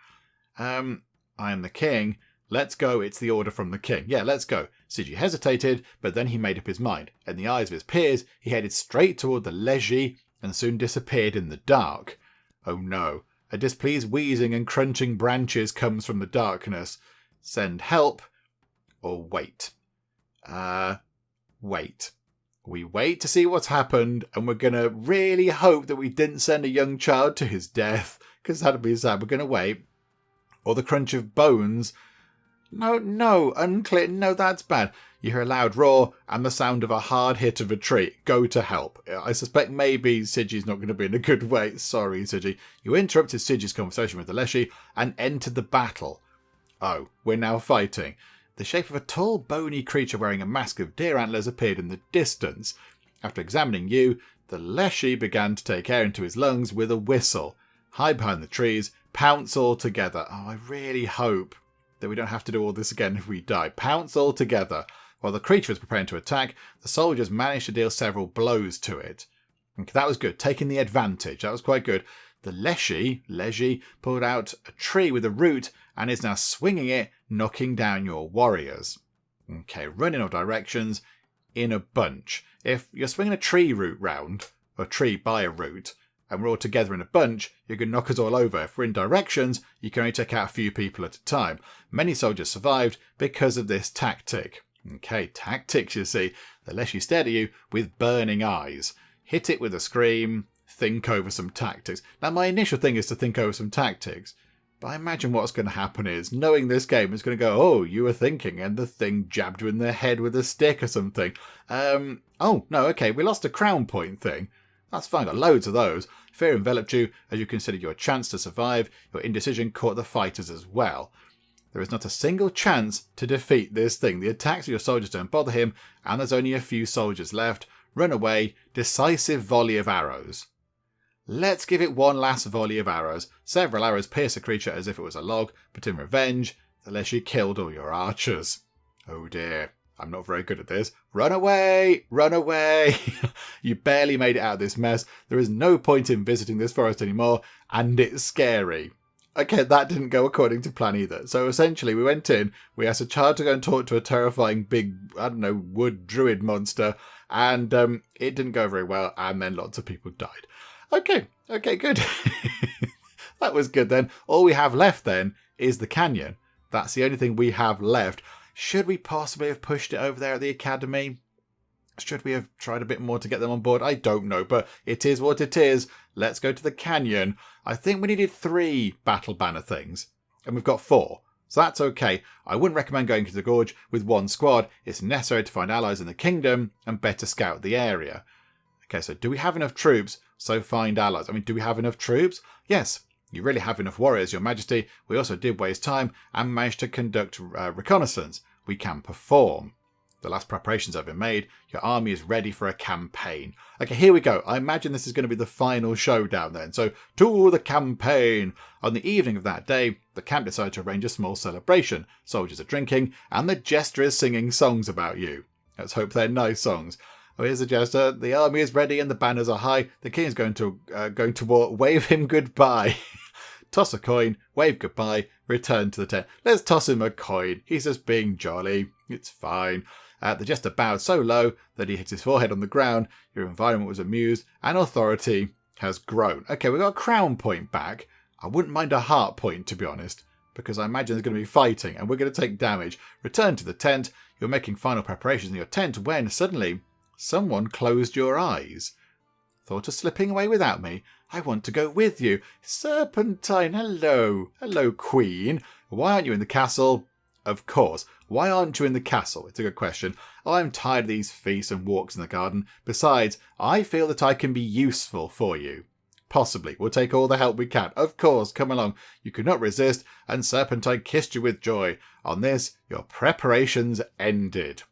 I am the king. Let's go. It's the order from the king. Yeah, let's go. Siji hesitated, but then he made up his mind. In the eyes of his peers, he headed straight toward the Leshy and soon disappeared in the dark. Oh no. A displeased wheezing and crunching branches comes from the darkness. Send help or wait? Wait. We wait to see what's happened, and we're going to really hope that we didn't send a young child to his death, because that'd be sad. We're going to wait. Or the crunch of bones. No, unclear. No, that's bad. You hear a loud roar and the sound of a hard hit of a tree. Go to help. I suspect maybe Siji's not going to be in a good way. Sorry, Siji. You interrupted Siji's conversation with the Leshy and entered the battle. Oh, we're now fighting. The shape of a tall, bony creature wearing a mask of deer antlers appeared in the distance. After examining you, the Leshy began to take air into his lungs with a whistle. Hide behind the trees. Pounce all together. Oh, I really hope that we don't have to do all this again if we die. Pounce all together. While the creature was preparing to attack, the soldiers managed to deal several blows to it. Okay, that was good. Taking the advantage. That was quite good. The Leshy pulled out a tree with a root and is now swinging it, knocking down your warriors. Okay, run in all directions in a bunch. If you're swinging a tree root round, or tree by a root, and we're all together in a bunch, you can knock us all over. If we're in directions, you can only take out a few people at a time. Many soldiers survived because of this tactic. Okay, tactics, you see. The Leshy stared at you with burning eyes. Hit it with a scream. Think over some tactics. Now, my initial thing is to think over some tactics. But I imagine what's going to happen is, knowing this game, it's going to go, oh, you were thinking, and the thing jabbed you in the head with a stick or something. Oh, no, okay, we lost a crown point thing. That's fine, got loads of those. Fear enveloped you as you considered your chance to survive. Your indecision caught the fighters as well. There is not a single chance to defeat this thing. The attacks of your soldiers don't bother him, and there's only a few soldiers left. Run away. Decisive volley of arrows. Let's give it one last volley of arrows. Several arrows pierce the creature as if it was a log, but in revenge, the Leshy killed all your archers. Oh dear, I'm not very good at this. Run away! Run away! You barely made it out of this mess. There is no point in visiting this forest anymore, and it's scary. Okay, that didn't go according to plan either. So essentially, we went in, we asked a child to go and talk to a terrifying big, wood druid monster, and it didn't go very well, and then lots of people died. Okay, good. That was good then. All we have left then is the canyon. That's the only thing we have left. Should we possibly have pushed it over there at the academy? Should we have tried a bit more to get them on board? I don't know, but it is what it is. Let's go to the canyon. I think we needed 3 battle banner things, and we've got 4. So that's okay. I wouldn't recommend going to the Gorge with 1 squad. It's necessary to find allies in the kingdom and better scout the area. Okay, so do we have enough troops? So find allies. I mean, do we have enough troops? Yes, you really have enough warriors, Your Majesty. We also did waste time and managed to conduct reconnaissance. We can perform. The last preparations have been made. Your army is ready for a campaign. Okay, here we go. I imagine this is going to be the final showdown then. So, to the campaign. On the evening of that day, the camp decided to arrange a small celebration. Soldiers are drinking, and the jester is singing songs about you. Let's hope they're nice songs. Oh, here's the jester. The army is ready and the banners are high. The king is going to war. Wave him goodbye. Toss a coin, wave goodbye, return to the tent. Let's toss him a coin. He's just being jolly. It's fine. The jester bowed so low that he hit his forehead on the ground. Your environment was amused, and authority has grown. Okay, we got a crown point back. I wouldn't mind a heart point, to be honest, because I imagine there's going to be fighting, and we're going to take damage. Return to the tent. You're making final preparations in your tent when, suddenly, someone closed your eyes. Thought of slipping away without me? I want to go with you. Serpentine, hello. Hello, Queen. Why aren't you in the castle? Of course. Why aren't you in the castle? It's a good question. I'm tired of these feasts and walks in the garden. Besides, I feel that I can be useful for you. Possibly. We'll take all the help we can. Of course, come along. You could not resist, and Serpentine kissed you with joy. On this, your preparations ended.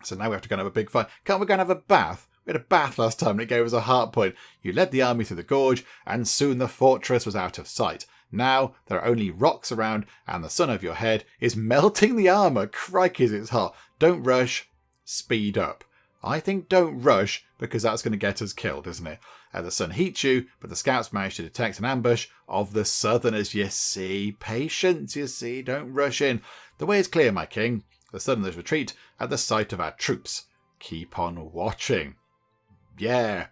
So now we have to go and have a big fight. Can't we go and have a bath? We had a bath last time and it gave us a heart point. You led the army through the gorge, and soon the fortress was out of sight. Now there are only rocks around, and the sun over your head is melting the armour. Crikey, it's hot. Don't rush. Speed up. I think don't rush, because that's going to get us killed, isn't it? The sun heats you, but the scouts managed to detect an ambush of the southerners. You see, patience, you see, don't rush in. The way is clear, my king. The southerners retreat at the sight of our troops. Keep on watching. Yeah.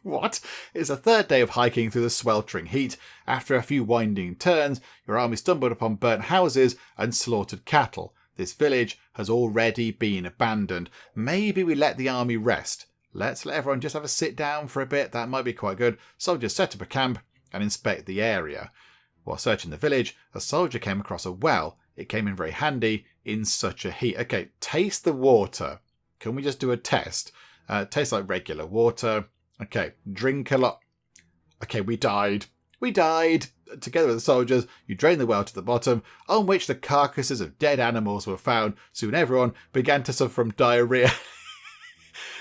What? It's the 3rd day of hiking through the sweltering heat. After a few winding turns, your army stumbled upon burnt houses and slaughtered cattle. This village has already been abandoned. Maybe we let the army rest. Let's let everyone just have a sit down for a bit. That might be quite good. Soldiers set up a camp and inspect the area. While searching the village, a soldier came across a well. It came in very handy in such a heat. Okay, taste the water. Can we just do a test? Tastes like regular water. Okay, drink a lot. Okay, we died. We died. Together with the soldiers, you drained the well to the bottom, on which the carcasses of dead animals were found. Soon everyone began to suffer from diarrhea.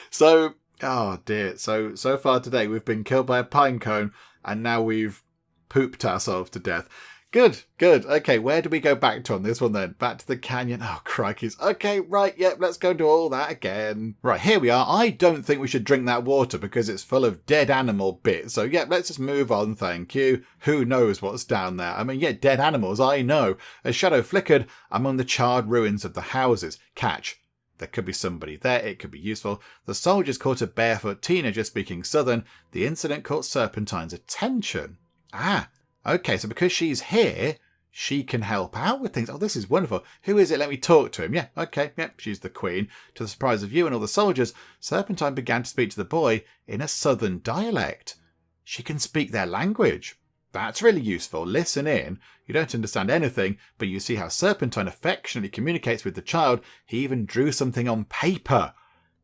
So, oh dear. So far today we've been killed by a pine cone, and now we've pooped ourselves to death. Good, good. Okay, where do we go back to on this one then? Back to the canyon. Oh, crikeys. Okay, right, yep, let's go do all that again. Right, here we are. I don't think we should drink that water because it's full of dead animal bits. So, yep, let's just move on, thank you. Who knows what's down there? I mean, yeah, dead animals, I know. A shadow flickered among the charred ruins of the houses. Catch. There could be somebody there. It could be useful. The soldiers caught a barefoot teenager speaking Southern. The incident caught Serpentine's attention. Ah. Okay, so because she's here, she can help out with things. Oh, this is wonderful. Who is it? Let me talk to him. Yeah, okay, yep, she's the queen. To the surprise of you and all the soldiers, Serpentine began to speak to the boy in a southern dialect. She can speak their language. That's really useful. Listen in. You don't understand anything, but you see how Serpentine affectionately communicates with the child. He even drew something on paper.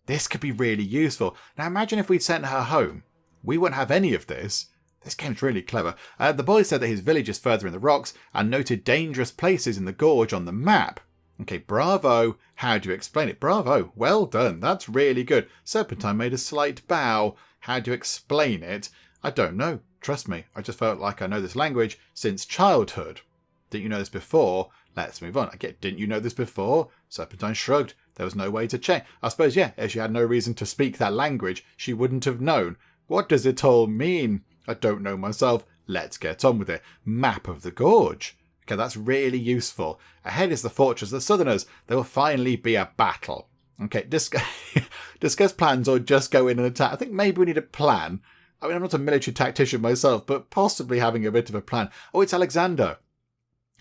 This could be really useful. Now imagine if we'd sent her home. We wouldn't have any of this. This game's really clever. The boy said that his village is further in the rocks and noted dangerous places in the gorge on the map. Okay, bravo. How do you explain it? Bravo. Well done. That's really good. Serpentine made a slight bow. How do you explain it? I don't know. Trust me. I just felt like I know this language since childhood. Didn't you know this before? Let's move on. Didn't you know this before? Serpentine shrugged. There was no way to check. I suppose, yeah, if she had no reason to speak that language, she wouldn't have known. What does it all mean? I don't know myself. Let's get on with it. Map of the Gorge. Okay, that's really useful. Ahead is the fortress of the Southerners. There will finally be a battle. Okay, discuss plans or just go in and attack. I think maybe we need a plan. I mean, I'm not a military tactician myself, but possibly having a bit of a plan. Oh, it's Alexander.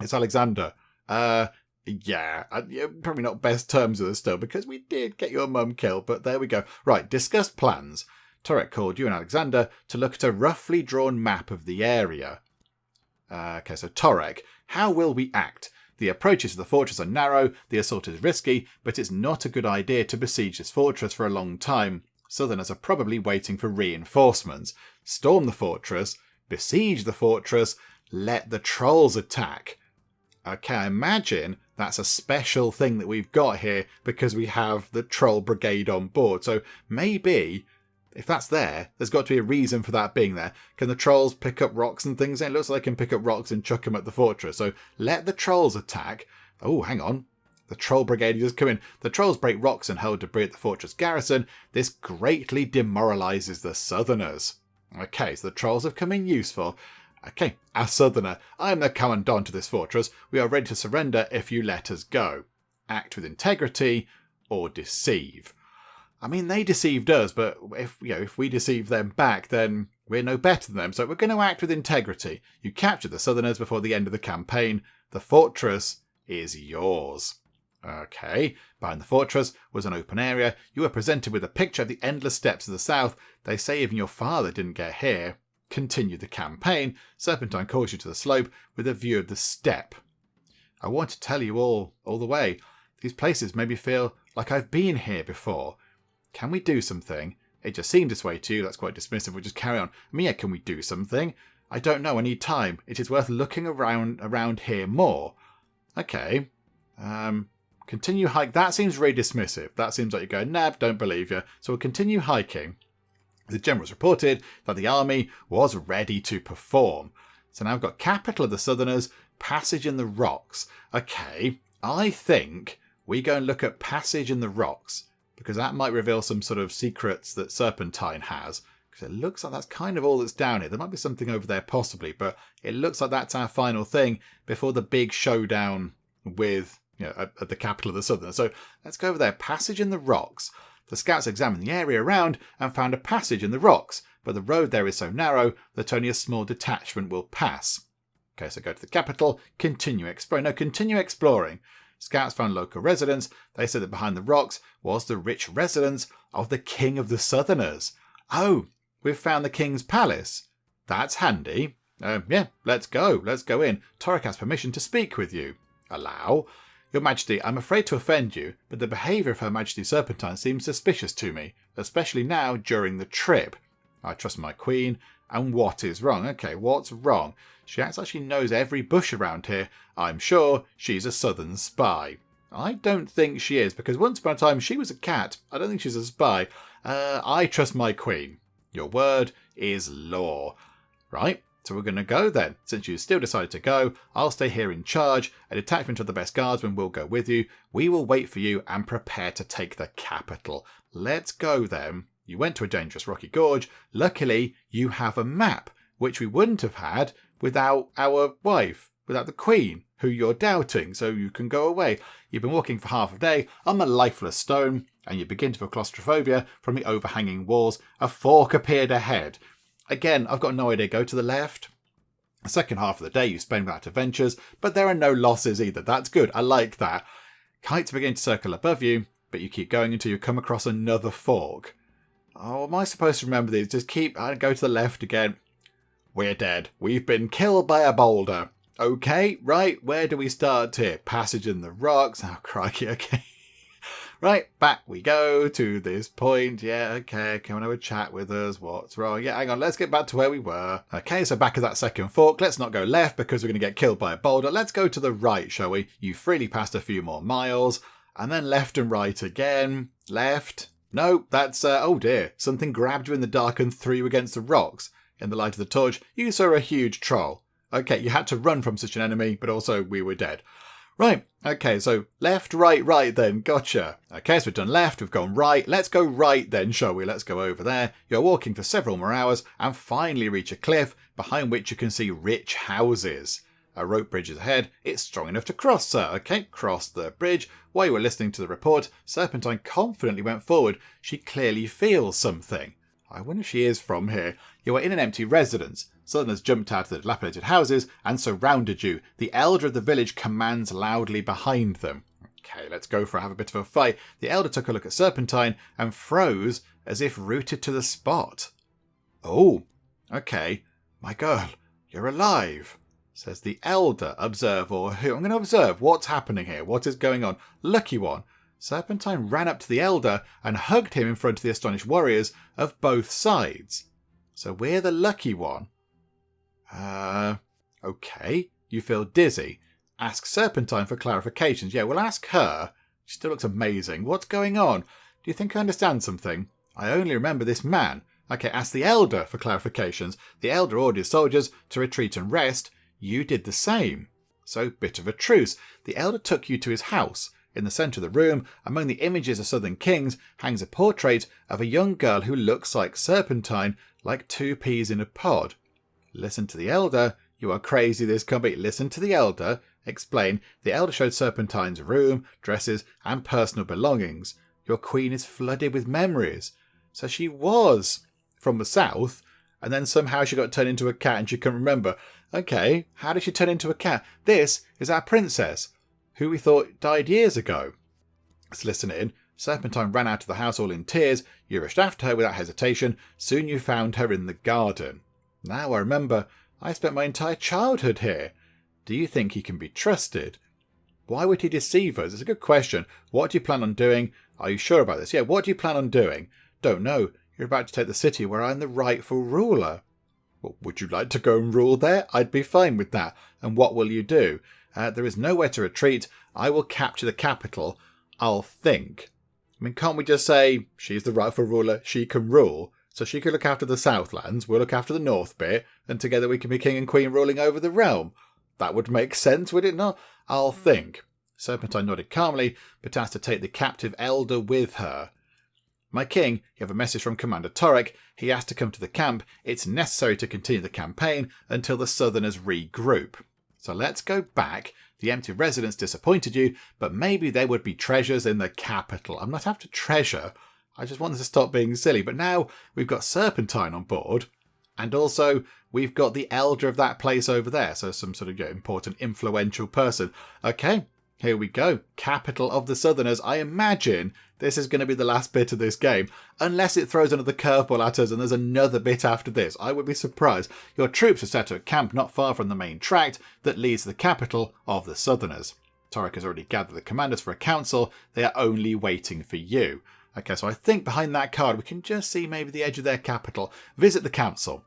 It's Alexander. Yeah, probably not best terms with us still, because we did get your mum killed, but there we go. Right, discuss plans. Torek called you and Alexander to look at a roughly drawn map of the area. Okay, so Torek, how will we act? The approaches to the fortress are narrow, the assault is risky, but it's not a good idea to besiege this fortress for a long time. Southerners are probably waiting for reinforcements. Storm the fortress, besiege the fortress, let the trolls attack. Okay, I imagine that's a special thing that we've got here because we have the troll brigade on board. So maybe, if that's there, there's got to be a reason for that being there. Can the trolls pick up rocks and things? It looks like they can pick up rocks and chuck them at the fortress. So let the trolls attack. Oh, hang on. The troll brigade just come in. The trolls break rocks and hurl debris at the fortress garrison. This greatly demoralises the Southerners. Okay, so the trolls have come in useful. Okay, as Southerner, I am the commandant of this fortress. We are ready to surrender if you let us go. Act with integrity or deceive. I mean, they deceived us, but if we deceive them back, then we're no better than them. So we're going to act with integrity. You capture the Southerners before the end of the campaign. The fortress is yours. Okay, behind the fortress was an open area. You were presented with a picture of the endless steppes of the south. They say even your father didn't get here. Continue the campaign. Serpentine calls you to the slope with a view of the steppe. I want to tell you all the way. These places made me feel like I've been here before. Can we do something? It just seemed this way to you. That's quite dismissive. We'll just carry on. Mia, can we do something? I don't know. I need time. It is worth looking around here more. Okay. Continue hike. That seems really dismissive. That seems like you're going, nah, don't believe you. So we'll continue hiking. The generals reported that the army was ready to perform. So now I've got capital of the Southerners, passage in the rocks. Okay, I think we go and look at passage in the rocks, because that might reveal some sort of secrets that Serpentine has. Because it looks like that's kind of all that's down here. There might be something over there possibly, but it looks like that's our final thing before the big showdown with, at the capital of the Southerners. So let's go over there. Passage in the rocks. The scouts examined the area around and found a passage in the rocks, but the road there is so narrow that only a small detachment will pass. Okay, so go to the capital, continue exploring. No, continue exploring. Scouts found local residents. They said that behind the rocks was the rich residence of the King of the Southerners. Oh, we've found the King's palace. That's handy. Yeah, let's go. Let's go in. Torek has permission to speak with you. Allow. Your Majesty, I'm afraid to offend you, but the behaviour of Her Majesty Serpentine seems suspicious to me, especially now during the trip. I trust my queen, and what is wrong? Okay, what's wrong? She acts like she knows every bush around here. I'm sure she's a southern spy. I don't think she is, because once upon a time she was a cat. I don't think she's a spy. I trust my queen. Your word is law. Right, So we're going to go then. Since you still decided to go, I'll stay here in charge. A detachment of the best guardsmen will go with you. We will wait for you and prepare to take the capital. Let's go then. You went to a dangerous rocky gorge. Luckily, you have a map, which we wouldn't have had without our wife, without the queen, who you're doubting, so you can go away. You've been walking for half a day on the lifeless stone, and you begin to feel claustrophobia from the overhanging walls. A fork appeared ahead. Again, I've got no idea. Go to the left. The second half of the day you spend without adventures, but there are no losses either. That's good. I like that. Kites begin to circle above you, but you keep going until you come across another fork. Oh, am I supposed to remember these? Just go to the left again. We're dead. We've been killed by a boulder. Okay, right. Where do we start here? Passage in the rocks. Oh, crikey. Okay. Right, back we go to this point. Yeah, okay, come and have a chat with us. What's wrong? Yeah, hang on, let's get back to where we were. Okay, so back at that second fork. Let's not go left because we're going to get killed by a boulder. Let's go to the right, shall we? You freely passed a few more miles. And then left and right again. Left. No, that's, oh dear. Something grabbed you in the dark and threw you against the rocks. In the light of the torch, you saw a huge troll. Okay, you had to run from such an enemy, but also we were dead. Right, okay, so left, right then, gotcha. Okay, so we've done left, we've gone right. Let's go right then, shall we? Let's go over there. You're walking for several more hours and finally reach a cliff behind which you can see rich houses. A rope bridge is ahead. It's strong enough to cross, sir. Okay, cross the bridge. While you were listening to the report, Serpentine confidently went forward. She clearly feels something. I wonder if she is from here. You are in an empty residence. Southerners jumped out of the dilapidated houses and surrounded you. The elder of the village commands loudly behind them. Okay, let's go for have a bit of a fight. The elder took a look at Serpentine and froze as if rooted to the spot. Oh, okay. My girl, you're alive, says the elder. Observe or who? I'm going to observe what's happening here. What is going on? Lucky one. Serpentine ran up to the elder and hugged him in front of the astonished warriors of both sides. So we're the lucky one. Okay. You feel dizzy. Ask Serpentine for clarifications. Yeah, we'll ask her. She still looks amazing. What's going on? Do you think I understand something? I only remember this man. Okay, ask the elder for clarifications. The elder ordered his soldiers to retreat and rest. You did the same. So, bit of a truce. The elder took you to his house. In the centre of the room, among the images of southern kings, hangs a portrait of a young girl who looks like Serpentine, like two peas in a pod. Listen to the elder. You are crazy, this can't be. Listen to the elder. Explain. The elder showed Serpentine's room, dresses, and personal belongings. Your queen is flooded with memories. So she was from the south, and then somehow she got turned into a cat and she couldn't remember. Okay, how did she turn into a cat? This is our princess, who we thought died years ago. Let's listen in. Serpentine ran out of the house all in tears. You rushed after her without hesitation. Soon you found her in the garden. Now I remember, I spent my entire childhood here. Do you think he can be trusted? Why would he deceive us? It's a good question. What do you plan on doing? Are you sure about this? Yeah, what do you plan on doing? Don't know. You're about to take the city where I'm the rightful ruler. Well, would you like to go and rule there? I'd be fine with that. And what will you do? There is nowhere to retreat. I will capture the capital. I'll think. I mean, can't we just say, she's the rightful ruler, she can rule? So she can look after the Southlands, we'll look after the North bit, and together we can be king and queen ruling over the realm. That would make sense, would it not? I'll think. Serpentine nodded calmly, but asked to take the captive elder with her. My king, you have a message from Commander Torek. He asked to come to the camp. It's necessary to continue the campaign until the Southerners regroup. So let's go back. The empty residence disappointed you, but maybe there would be treasures in the capital. I'm not after treasure. I just wanted to stop being silly. But now we've got Serpentine on board. And also we've got the elder of that place over there. So some sort of important, influential person. Okay, here we go. Capital of the Southerners. I imagine this is going to be the last bit of this game. Unless it throws another curveball at us and there's another bit after this. I would be surprised. Your troops are set at camp not far from the main tract that leads to the capital of the Southerners. Torek has already gathered the commanders for a council. They are only waiting for you. Okay, so I think behind that card we can just see maybe the edge of their capital. Visit the council.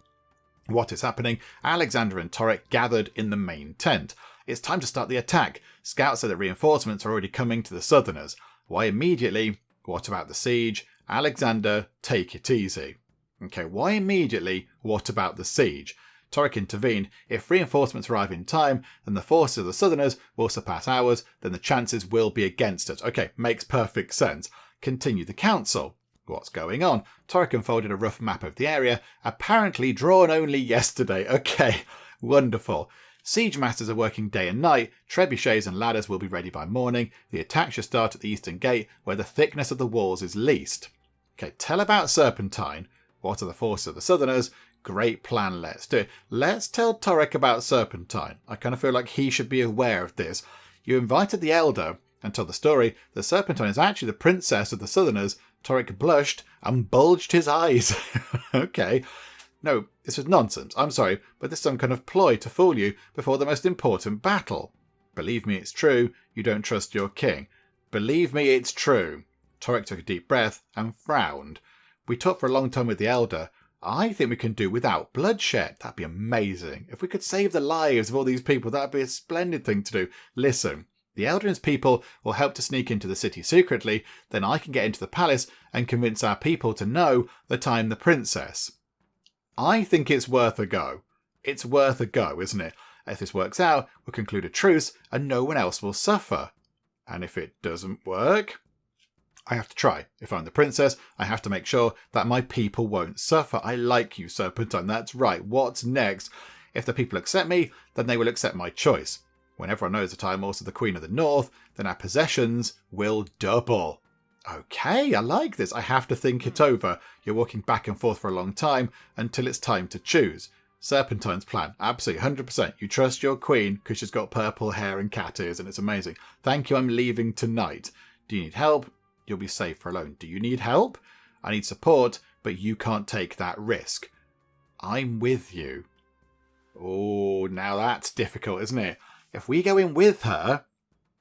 What is happening? Alexander and Torek gathered in the main tent. It's time to start the attack. Scouts say that reinforcements are already coming to the Southerners. Why immediately? What about the siege? Alexander, take it easy. Okay, why immediately? What about the siege? Torek intervened. If reinforcements arrive in time, then the forces of the Southerners will surpass ours, then the chances will be against us. Okay, makes perfect sense. Continue the council. What's going on? Torek unfolded a rough map of the area, apparently drawn only yesterday. Okay, wonderful. Siege masters are working day and night. Trebuchets and ladders will be ready by morning. The attack should start at the eastern gate, where the thickness of the walls is least. Okay, tell about Serpentine. What are the forces of the Southerners? Great plan, let's do it. Let's tell Torek about Serpentine. I kind of feel like he should be aware of this. You invited the Elder and told the story that Serpentine is actually the princess of the Southerners. Torek blushed and bulged his eyes. Okay. No, this was nonsense. I'm sorry, but this is some kind of ploy to fool you before the most important battle. Believe me, it's true. You don't trust your king. Believe me, it's true. Torek took a deep breath and frowned. We talked for a long time with the Elder. I think we can do without bloodshed. That'd be amazing. If we could save the lives of all these people, that'd be a splendid thing to do. Listen, the Elder and his people will help to sneak into the city secretly. Then I can get into the palace and convince our people to know that I'm the princess. I think it's worth a go. It's worth a go, isn't it? If this works out, we'll conclude a truce and no one else will suffer. And if it doesn't work, I have to try. If I'm the princess, I have to make sure that my people won't suffer. I like you, Serpentine. That's right. What's next? If the people accept me, then they will accept my choice. When everyone knows that I am also the Queen of the North, then our possessions will double. Okay, I like this. I have to think it over. You're walking back and forth for a long time until it's time to choose. Serpentine's plan. Absolutely, 100%. You trust your queen because she's got purple hair and cat ears and it's amazing. Thank you, I'm leaving tonight. Do you need help? You'll be safer alone. Do you need help? I need support, but you can't take that risk. I'm with you. Oh, now that's difficult, isn't it? If we go in with her,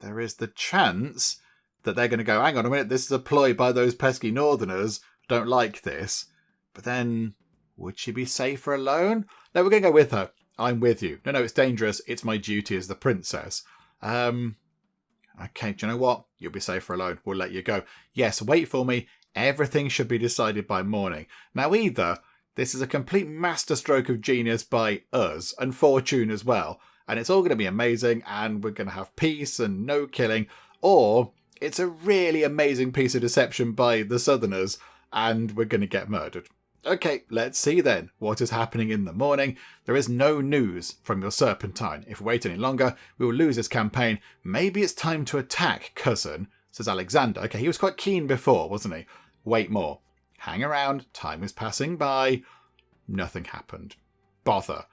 there is the chance that they're going to go, hang on a minute, this is a ploy by those pesky Northerners. Don't like this. But then, would she be safer alone? No, we're going to go with her. I'm with you. No, it's dangerous. It's my duty as the princess. Okay, do you know what? You'll be safer alone. We'll let you go. Yes, wait for me. Everything should be decided by morning. Now, either this is a complete masterstroke of genius by us and fortune as well, and it's all going to be amazing, and we're going to have peace and no killing, or it's a really amazing piece of deception by the Southerners, and we're going to get murdered. Okay, let's see then what is happening in the morning. There is no news from your Serpentine. If we wait any longer, we will lose this campaign. Maybe it's time to attack, cousin, says Alexander. Okay, he was quite keen before, wasn't he? Wait more. Hang around. Time is passing by. Nothing happened. Bother.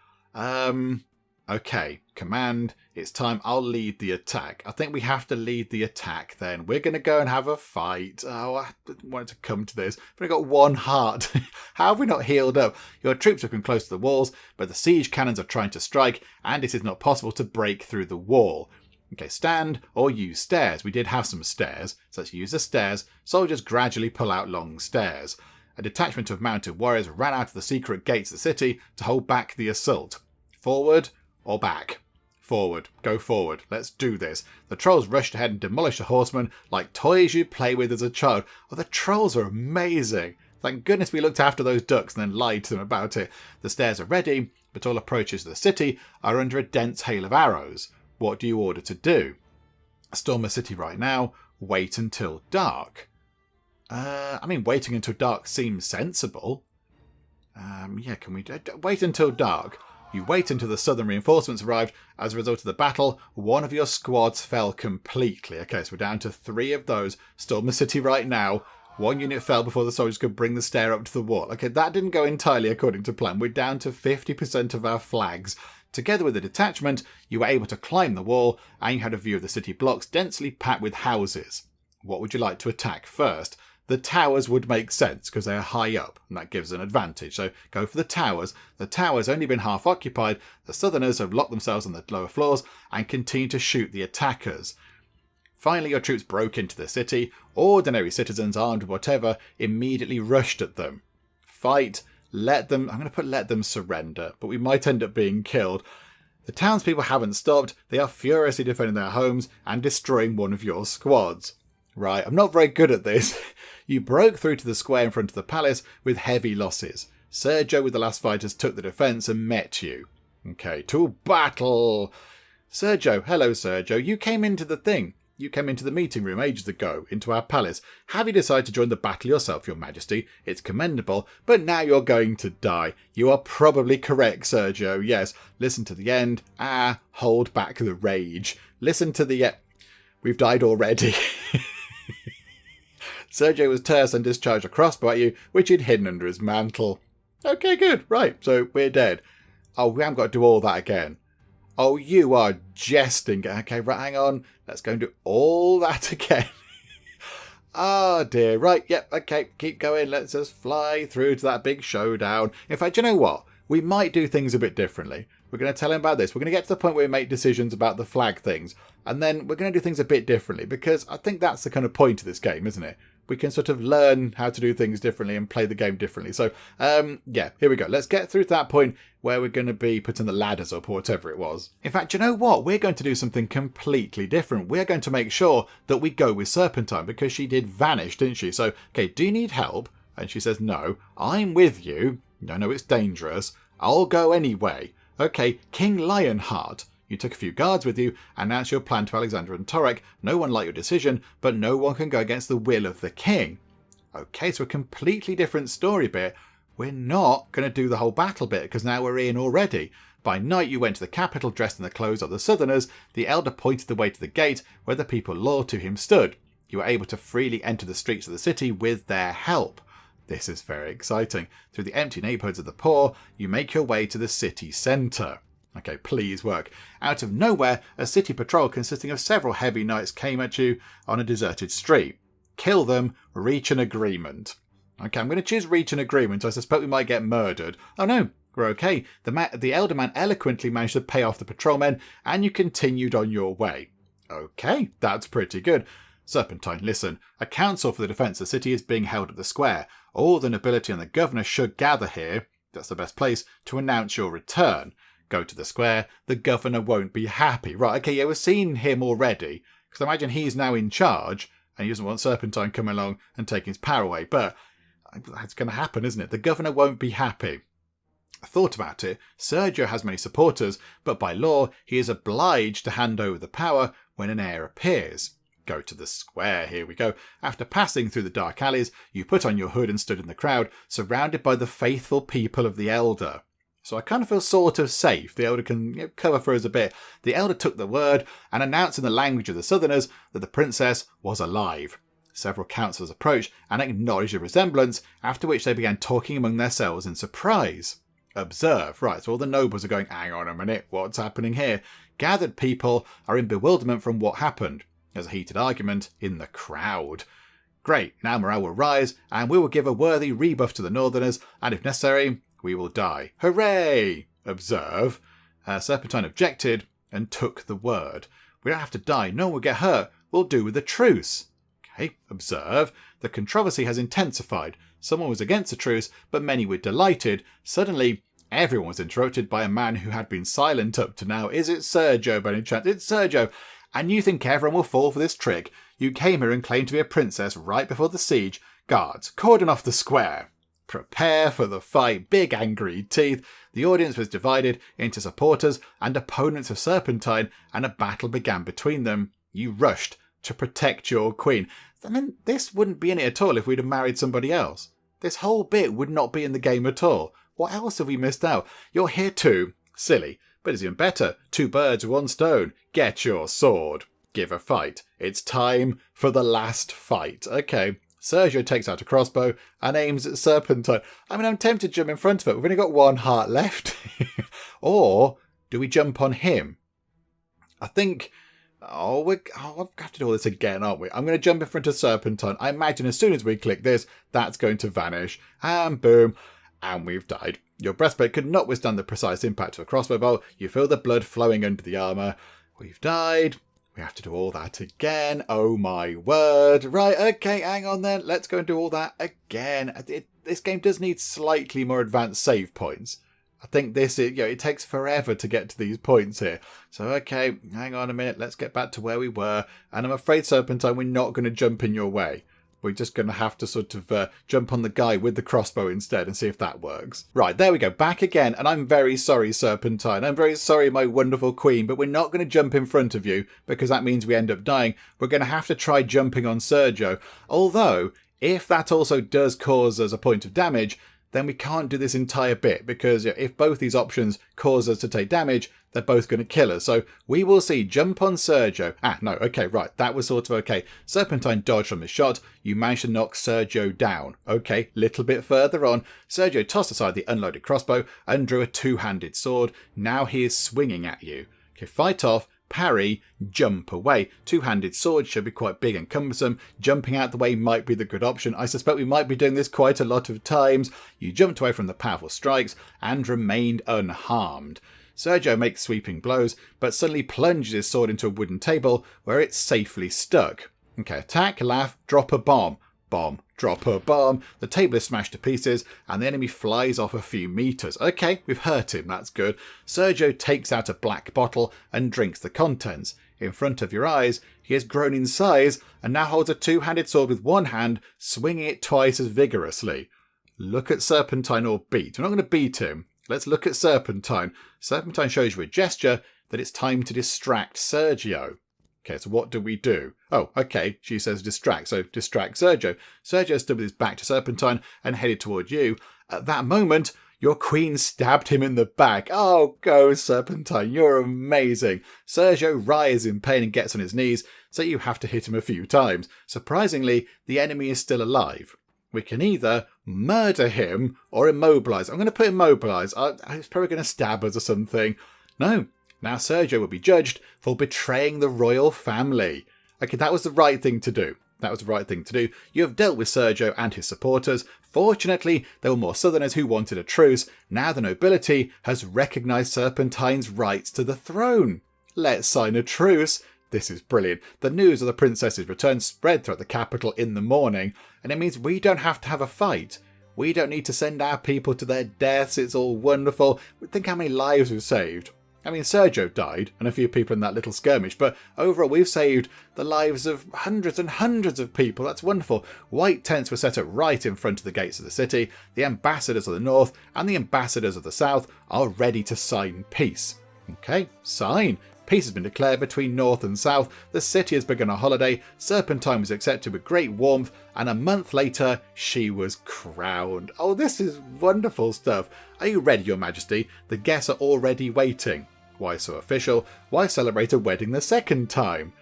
Okay, command, it's time. I'll lead the attack. I think we have to lead the attack then. We're going to go and have a fight. Oh, I didn't want it to come to this. We've only got one heart. How have we not healed up? Your troops have come close to the walls, but the siege cannons are trying to strike, and it is not possible to break through the wall. Okay, stand or use stairs. We did have some stairs, so let's use the stairs. Soldiers gradually pull out long stairs. A detachment of mounted warriors ran out of the secret gates of the city to hold back the assault. Forward or back? Forward. Go forward. Let's do this. The trolls rushed ahead and demolished the horsemen like toys you'd play with as a child. Oh, the trolls are amazing. Thank goodness we looked after those ducks and then lied to them about it. The stairs are ready, but all approaches to the city are under a dense hail of arrows. What do you order to do? Storm the city right now. Wait until dark. Waiting until dark seems sensible. Can we wait until dark? You wait until the southern reinforcements arrived. As a result of the battle, one of your squads fell completely. Okay, so we're down to 3 of those. Storm the city right now. 1 unit fell before the soldiers could bring the stair up to the wall. Okay, that didn't go entirely according to plan. We're down to 50% of our flags. Together with the detachment, you were able to climb the wall, and you had a view of the city blocks densely packed with houses. What would you like to attack first? The towers would make sense because they are high up, and that gives an advantage. So go for the towers. The towers only been half occupied. The southerners have locked themselves on the lower floors and continue to shoot the attackers. Finally, your troops broke into the city. Ordinary citizens, armed with whatever, immediately rushed at them. Fight. Let them, I'm going to put let them surrender, but we might end up being killed. The townspeople haven't stopped. They are furiously defending their homes and destroying one of your squads. Right, I'm not very good at this. You broke through to the square in front of the palace with heavy losses. Sergio with the last fighters took the defence and met you. Okay, to battle! Sergio, hello Sergio, you came into the thing. You came into the meeting room ages ago, into our palace. Have you decided to join the battle yourself, your majesty? It's commendable, but now you're going to die. You are probably correct, Sergio, yes. Listen to the end. Hold back the rage. Listen to the We've died already. Sergio was terse and discharged a crossbow at you, which he'd hidden under his mantle. Okay, good. Right, so we're dead. Oh, we haven't got to do all that again. Oh, you are jesting. Okay, right, hang on. Let's go and do all that again. Oh, dear. Right, yep, okay, keep going. Let's just fly through to that big showdown. In fact, you know what? We might do things a bit differently. We're going to tell him about this. We're going to get to the point where we make decisions about the flag things. And then we're going to do things a bit differently, because I think that's the kind of point of this game, isn't it? We can sort of learn how to do things differently and play the game differently. So, yeah, here we go. Let's get through to that point where we're going to be putting the ladders up or whatever it was. In fact, you know what? We're going to do something completely different. We're going to make sure that we go with Serpentine, because she did vanish, didn't she? So, okay, do you need help? And she says, no, I'm with you. No, it's dangerous. I'll go anyway. Okay, King Lionheart. You took a few guards with you, announced your plan to Alexander and Torek. No one liked your decision, but no one can go against the will of the king. Okay, so a completely different story bit. We're not going to do the whole battle bit, because now we're in already. By night you went to the capital dressed in the clothes of the Southerners. The elder pointed the way to the gate, where the people loyal to him stood. You were able to freely enter the streets of the city with their help. This is very exciting. Through the empty neighbourhoods of the poor, you make your way to the city centre. Okay, please work. Out of nowhere, a city patrol consisting of several heavy knights came at you on a deserted street. Kill them, reach an agreement. Okay, I'm going to choose reach an agreement. I suspect we might get murdered. Oh no, we're okay. The elder man eloquently managed to pay off the patrolmen, and you continued on your way. Okay, that's pretty good. Serpentine, listen. A council for the defence of the city is being held at the square. All the nobility and the governor should gather here. That's the best place to announce your return. Go to the square. The governor won't be happy. Right, okay, yeah, we've seen him already. Because I imagine he's now in charge, and he doesn't want Serpentine coming along and taking his power away. But that's going to happen, isn't it? The governor won't be happy. I thought about it. Sergio has many supporters, but by law, he is obliged to hand over the power when an heir appears. Go to the square, here we go. After passing through the dark alleys, you put on your hood and stood in the crowd, surrounded by the faithful people of the elder. So I kind of feel sort of safe. The elder can cover for us a bit. The elder took the word and announced in the language of the Southerners that the princess was alive. Several councillors approached and acknowledged a resemblance, after which they began talking among themselves in surprise. Observe. Right, so all the nobles are going, hang on a minute, what's happening here? Gathered people are in bewilderment from what happened. There's a heated argument in the crowd. Great, now morale will rise, and we will give a worthy rebuff to the Northerners, and if necessary, we will die. Hooray! Observe. Serpentine objected and took the word. We don't have to die, no one will get hurt. We'll do with a truce. Okay, observe. The controversy has intensified. Someone was against the truce, but many were delighted. Suddenly, everyone was interrupted by a man who had been silent up to now. Is it Sergio by any chance? It's Sergio. And you think everyone will fall for this trick? You came here and claimed to be a princess right before the siege. Guards, cordon off the square. Prepare for the fight. Big angry teeth. The audience was divided into supporters and opponents of Serpentine, and a battle began between them. You rushed to protect your queen. I mean, this wouldn't be in it at all if we'd have married somebody else. This whole bit would not be in the game at all. What else have we missed out? You're here too. Silly. But it's even better. 2 birds with 1 stone. Get your sword. Give a fight. It's time for the last fight. Okay. Sergio takes out a crossbow and aims at Serpentine. I mean, I'm tempted to jump in front of it. We've only got 1 heart left. Or do we jump on him? I think... we'll have to do all this again, aren't we? I'm going to jump in front of Serpentine. I imagine as soon as we click this, that's going to vanish. And boom. And we've died. Your breastplate could not withstand the precise impact of a crossbow bolt. You feel the blood flowing under the armour. We've died. We have to do all that again. Oh my word. Right, okay, hang on then. Let's go and do all that again. This game does need slightly more advanced save points. I think this is, it takes forever to get to these points here. So, okay, hang on a minute. Let's get back to where we were. And I'm afraid, Serpentine, we're not going to jump in your way. We're just going to have to sort of jump on the guy with the crossbow instead and see if that works. Right, there we go. Back again. And I'm very sorry, Serpentine. I'm very sorry, my wonderful queen, but we're not going to jump in front of you because that means we end up dying. We're going to have to try jumping on Sergio. Although, if that also does cause us a point of damage, then we can't do this entire bit because if both these options cause us to take damage, they're both going to kill us. So we will see jump on Sergio. No, okay, right. That was sort of okay. Serpentine dodged from his shot. You managed to knock Sergio down. Okay, little bit further on. Sergio tossed aside the unloaded crossbow and drew a two-handed sword. Now he is swinging at you. Okay, fight off. Parry, jump away. Two-handed sword should be quite big and cumbersome. Jumping out the way might be the good option. I suspect we might be doing this quite a lot of times. You jumped away from the powerful strikes and remained unharmed. Sergio makes sweeping blows, but suddenly plunges his sword into a wooden table where it's safely stuck. Okay, attack, laugh, drop a bomb. Bomb, drop a bomb. The table is smashed to pieces and the enemy flies off a few meters. Okay, we've hurt him, that's good. Sergio takes out a black bottle and drinks the contents. In front of your eyes, he has grown in size and now holds a two-handed sword with one hand, swinging it twice as vigorously. Look at Serpentine or beat. We're not going to beat him. Let's look at Serpentine. Serpentine shows you a gesture that it's time to distract Sergio. Okay, so what do we do? Oh, okay, she says distract, so distract Sergio. Sergio stood with his back to Serpentine and headed toward you. At that moment, your queen stabbed him in the back. Oh, go Serpentine, you're amazing. Sergio writhes in pain and gets on his knees, so you have to hit him a few times. Surprisingly, the enemy is still alive. We can either murder him or immobilise. I'm going to put immobilise. He's probably going to stab us or something. No. Now Sergio will be judged for betraying the royal family. Okay, that was the right thing to do. That was the right thing to do. You have dealt with Sergio and his supporters. Fortunately, there were more southerners who wanted a truce. Now the nobility has recognised Serpentine's rights to the throne. Let's sign a truce. This is brilliant. The news of the princess's return spread throughout the capital in the morning, and it means we don't have to have a fight. We don't need to send our people to their deaths. It's all wonderful. Think how many lives we've saved. I mean, Sergio died, and a few people in that little skirmish, but overall we've saved the lives of hundreds and hundreds of people. That's wonderful. White tents were set up right in front of the gates of the city. The ambassadors of the north and the ambassadors of the south are ready to sign peace. Okay, sign. Peace has been declared between north and south. The city has begun a holiday. Serpentine was accepted with great warmth, and a month later, she was crowned. Oh, this is wonderful stuff. Are you ready, Your Majesty? The guests are already waiting. Why so official? Why celebrate a wedding the second time?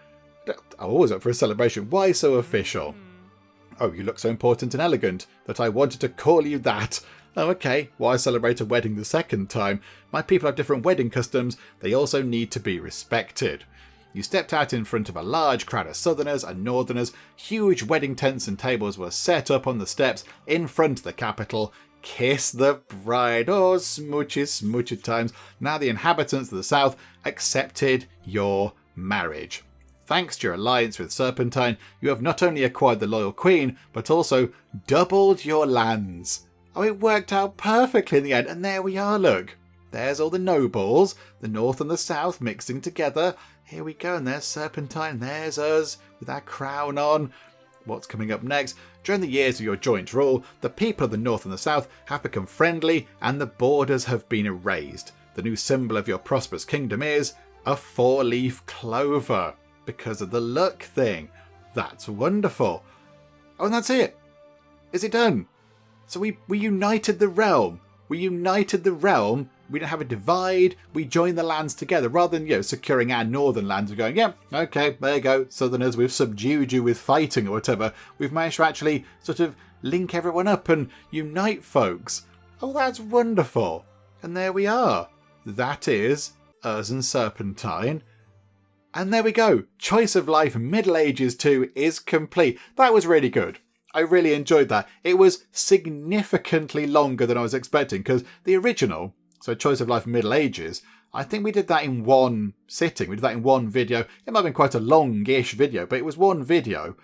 I'm always up for a celebration. Why so official? Oh, you look so important and elegant that I wanted to call you that. Oh, okay. Why celebrate a wedding the second time? My people have different wedding customs. They also need to be respected. You stepped out in front of a large crowd of southerners and northerners. Huge wedding tents and tables were set up on the steps in front of the capital. Kiss the bride. Oh, smoochy times. Now the inhabitants of the south accepted your marriage. Thanks to your alliance with Serpentine, you have not only acquired the loyal queen, but also doubled your lands. Oh, it worked out perfectly in the end, and there we are, look. There's all the nobles, the north and the south mixing together. Here we go, and there's Serpentine, there's us, with our crown on. What's coming up next? During the years of your joint rule, the people of the north and the south have become friendly, and the borders have been erased. The new symbol of your prosperous kingdom is a four-leaf clover, because of the luck thing. That's wonderful. Oh, and that's it. Is it done? So we united the realm. We united the realm. We didn't have a divide. We joined the lands together rather than, securing our northern lands and going, yeah, okay, there you go. Southerners, we've subdued you with fighting or whatever. We've managed to actually sort of link everyone up and unite folks. Oh, that's wonderful. And there we are. That is us and Serpentine. And there we go. Choice of Life Middle Ages 2 is complete. That was really good. I really enjoyed that. It was significantly longer than I was expecting because the original, so Choice of Life Middle Ages, I think we did that in one sitting. We did that in one video. It might have been quite a long-ish video, but it was one video.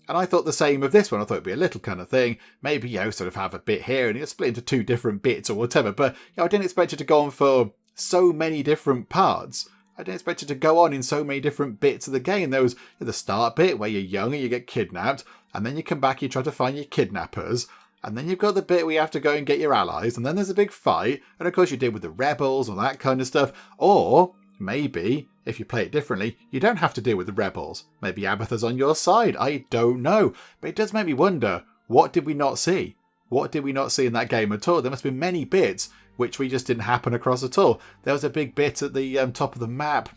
And I thought the same of this one. I thought it'd be a little kind of thing. Maybe, sort of have a bit here and it's split into two different bits or whatever. But I didn't expect it to go on for so many different parts. I didn't expect it to go on in so many different bits of the game. There was the start bit where you're young and you get kidnapped, and then you come back, you try to find your kidnappers, and then you've got the bit where you have to go and get your allies, and then there's a big fight, and of course you deal with the rebels and that kind of stuff. Or maybe, if you play it differently, you don't have to deal with the rebels. Maybe Abatha's on your side. I don't know. But it does make me wonder, what did we not see? What did we not see in that game at all? There must have been many bits which we just didn't happen across at all. There was a big bit at the top of the map.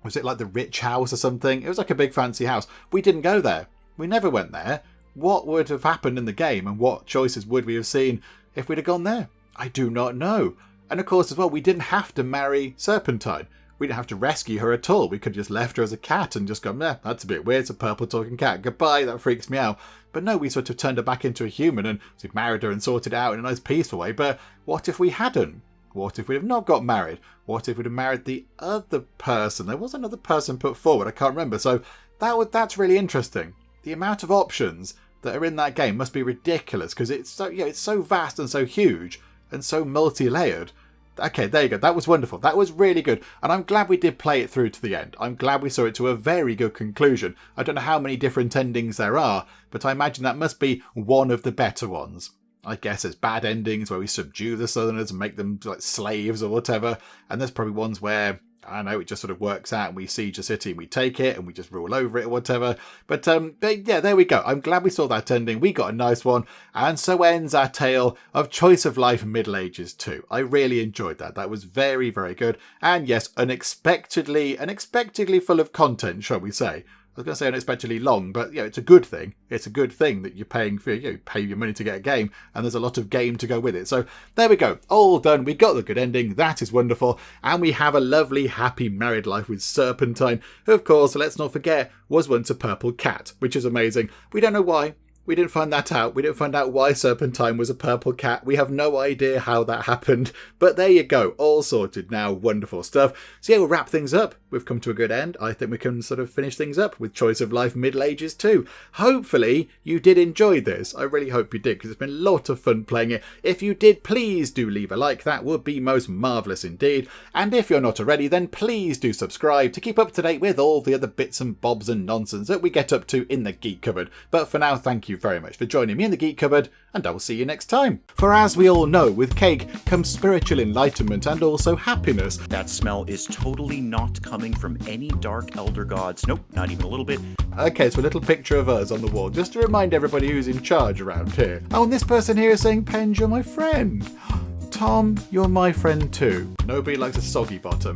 Was it like the rich house or something? It was like a big fancy house. We didn't go there. We never went there. What would have happened in the game, and what choices would we have seen if we'd have gone there? I do not know. And of course as well, we didn't have to marry Serpentine. We didn't have to rescue her at all. We could have just left her as a cat and just gone, that's a bit weird, it's a purple talking cat, goodbye, that freaks me out. But no, we sort of turned her back into a human and we married her and sorted it out in a nice peaceful way. But what if we hadn't? What if we'd have not got married? What if we'd have married the other person? There was another person put forward, I can't remember. So that's really interesting. The amount of options that are in that game must be ridiculous, because it's so vast and so huge and so multi-layered. Okay, there you go. That was wonderful. That was really good. And I'm glad we did play it through to the end. I'm glad we saw it to a very good conclusion. I don't know how many different endings there are, but I imagine that must be one of the better ones. I guess there's bad endings where we subdue the Southerners and make them like slaves or whatever. And there's probably ones where, I don't know, it just sort of works out and we siege a city and we take it and we just rule over it or whatever. But yeah, there we go. I'm glad we saw that ending. We got a nice one. And so ends our tale of Choice of Life Middle Ages 2. I really enjoyed that. That was very, very good. And yes, unexpectedly full of content, shall we say. I was going to say unexpectedly long, but yeah, it's a good thing. It's a good thing that you're paying for, you pay your money to get a game, and there's a lot of game to go with it. So there we go, all done. We got the good ending. That is wonderful, and we have a lovely, happy married life with Serpentine, who, of course, let's not forget, was once a purple cat, which is amazing. We don't know why. We didn't find that out. We didn't find out why Serpentine was a purple cat. We have no idea how that happened. But there you go. All sorted now. Wonderful stuff. So yeah, we'll wrap things up. We've come to a good end. I think we can sort of finish things up with Choice of Life Middle Ages 2. Hopefully you did enjoy this. I really hope you did, because it's been a lot of fun playing it. If you did, please do leave a like. That would be most marvellous indeed. And if you're not already, then please do subscribe to keep up to date with all the other bits and bobs and nonsense that we get up to in the Geek Cupboard. But for now, thank you very much for joining me in the Geek Cupboard, and I will see you next time. For as we all know, with cake comes spiritual enlightenment and also happiness. That smell is totally not coming from any dark elder gods. Nope, not even a little bit. Okay, so a little picture of us on the wall, just to remind everybody who's in charge around here. Oh, and this person here is saying, Penge, you're my friend. Tom, you're my friend too. Nobody likes a soggy bottom.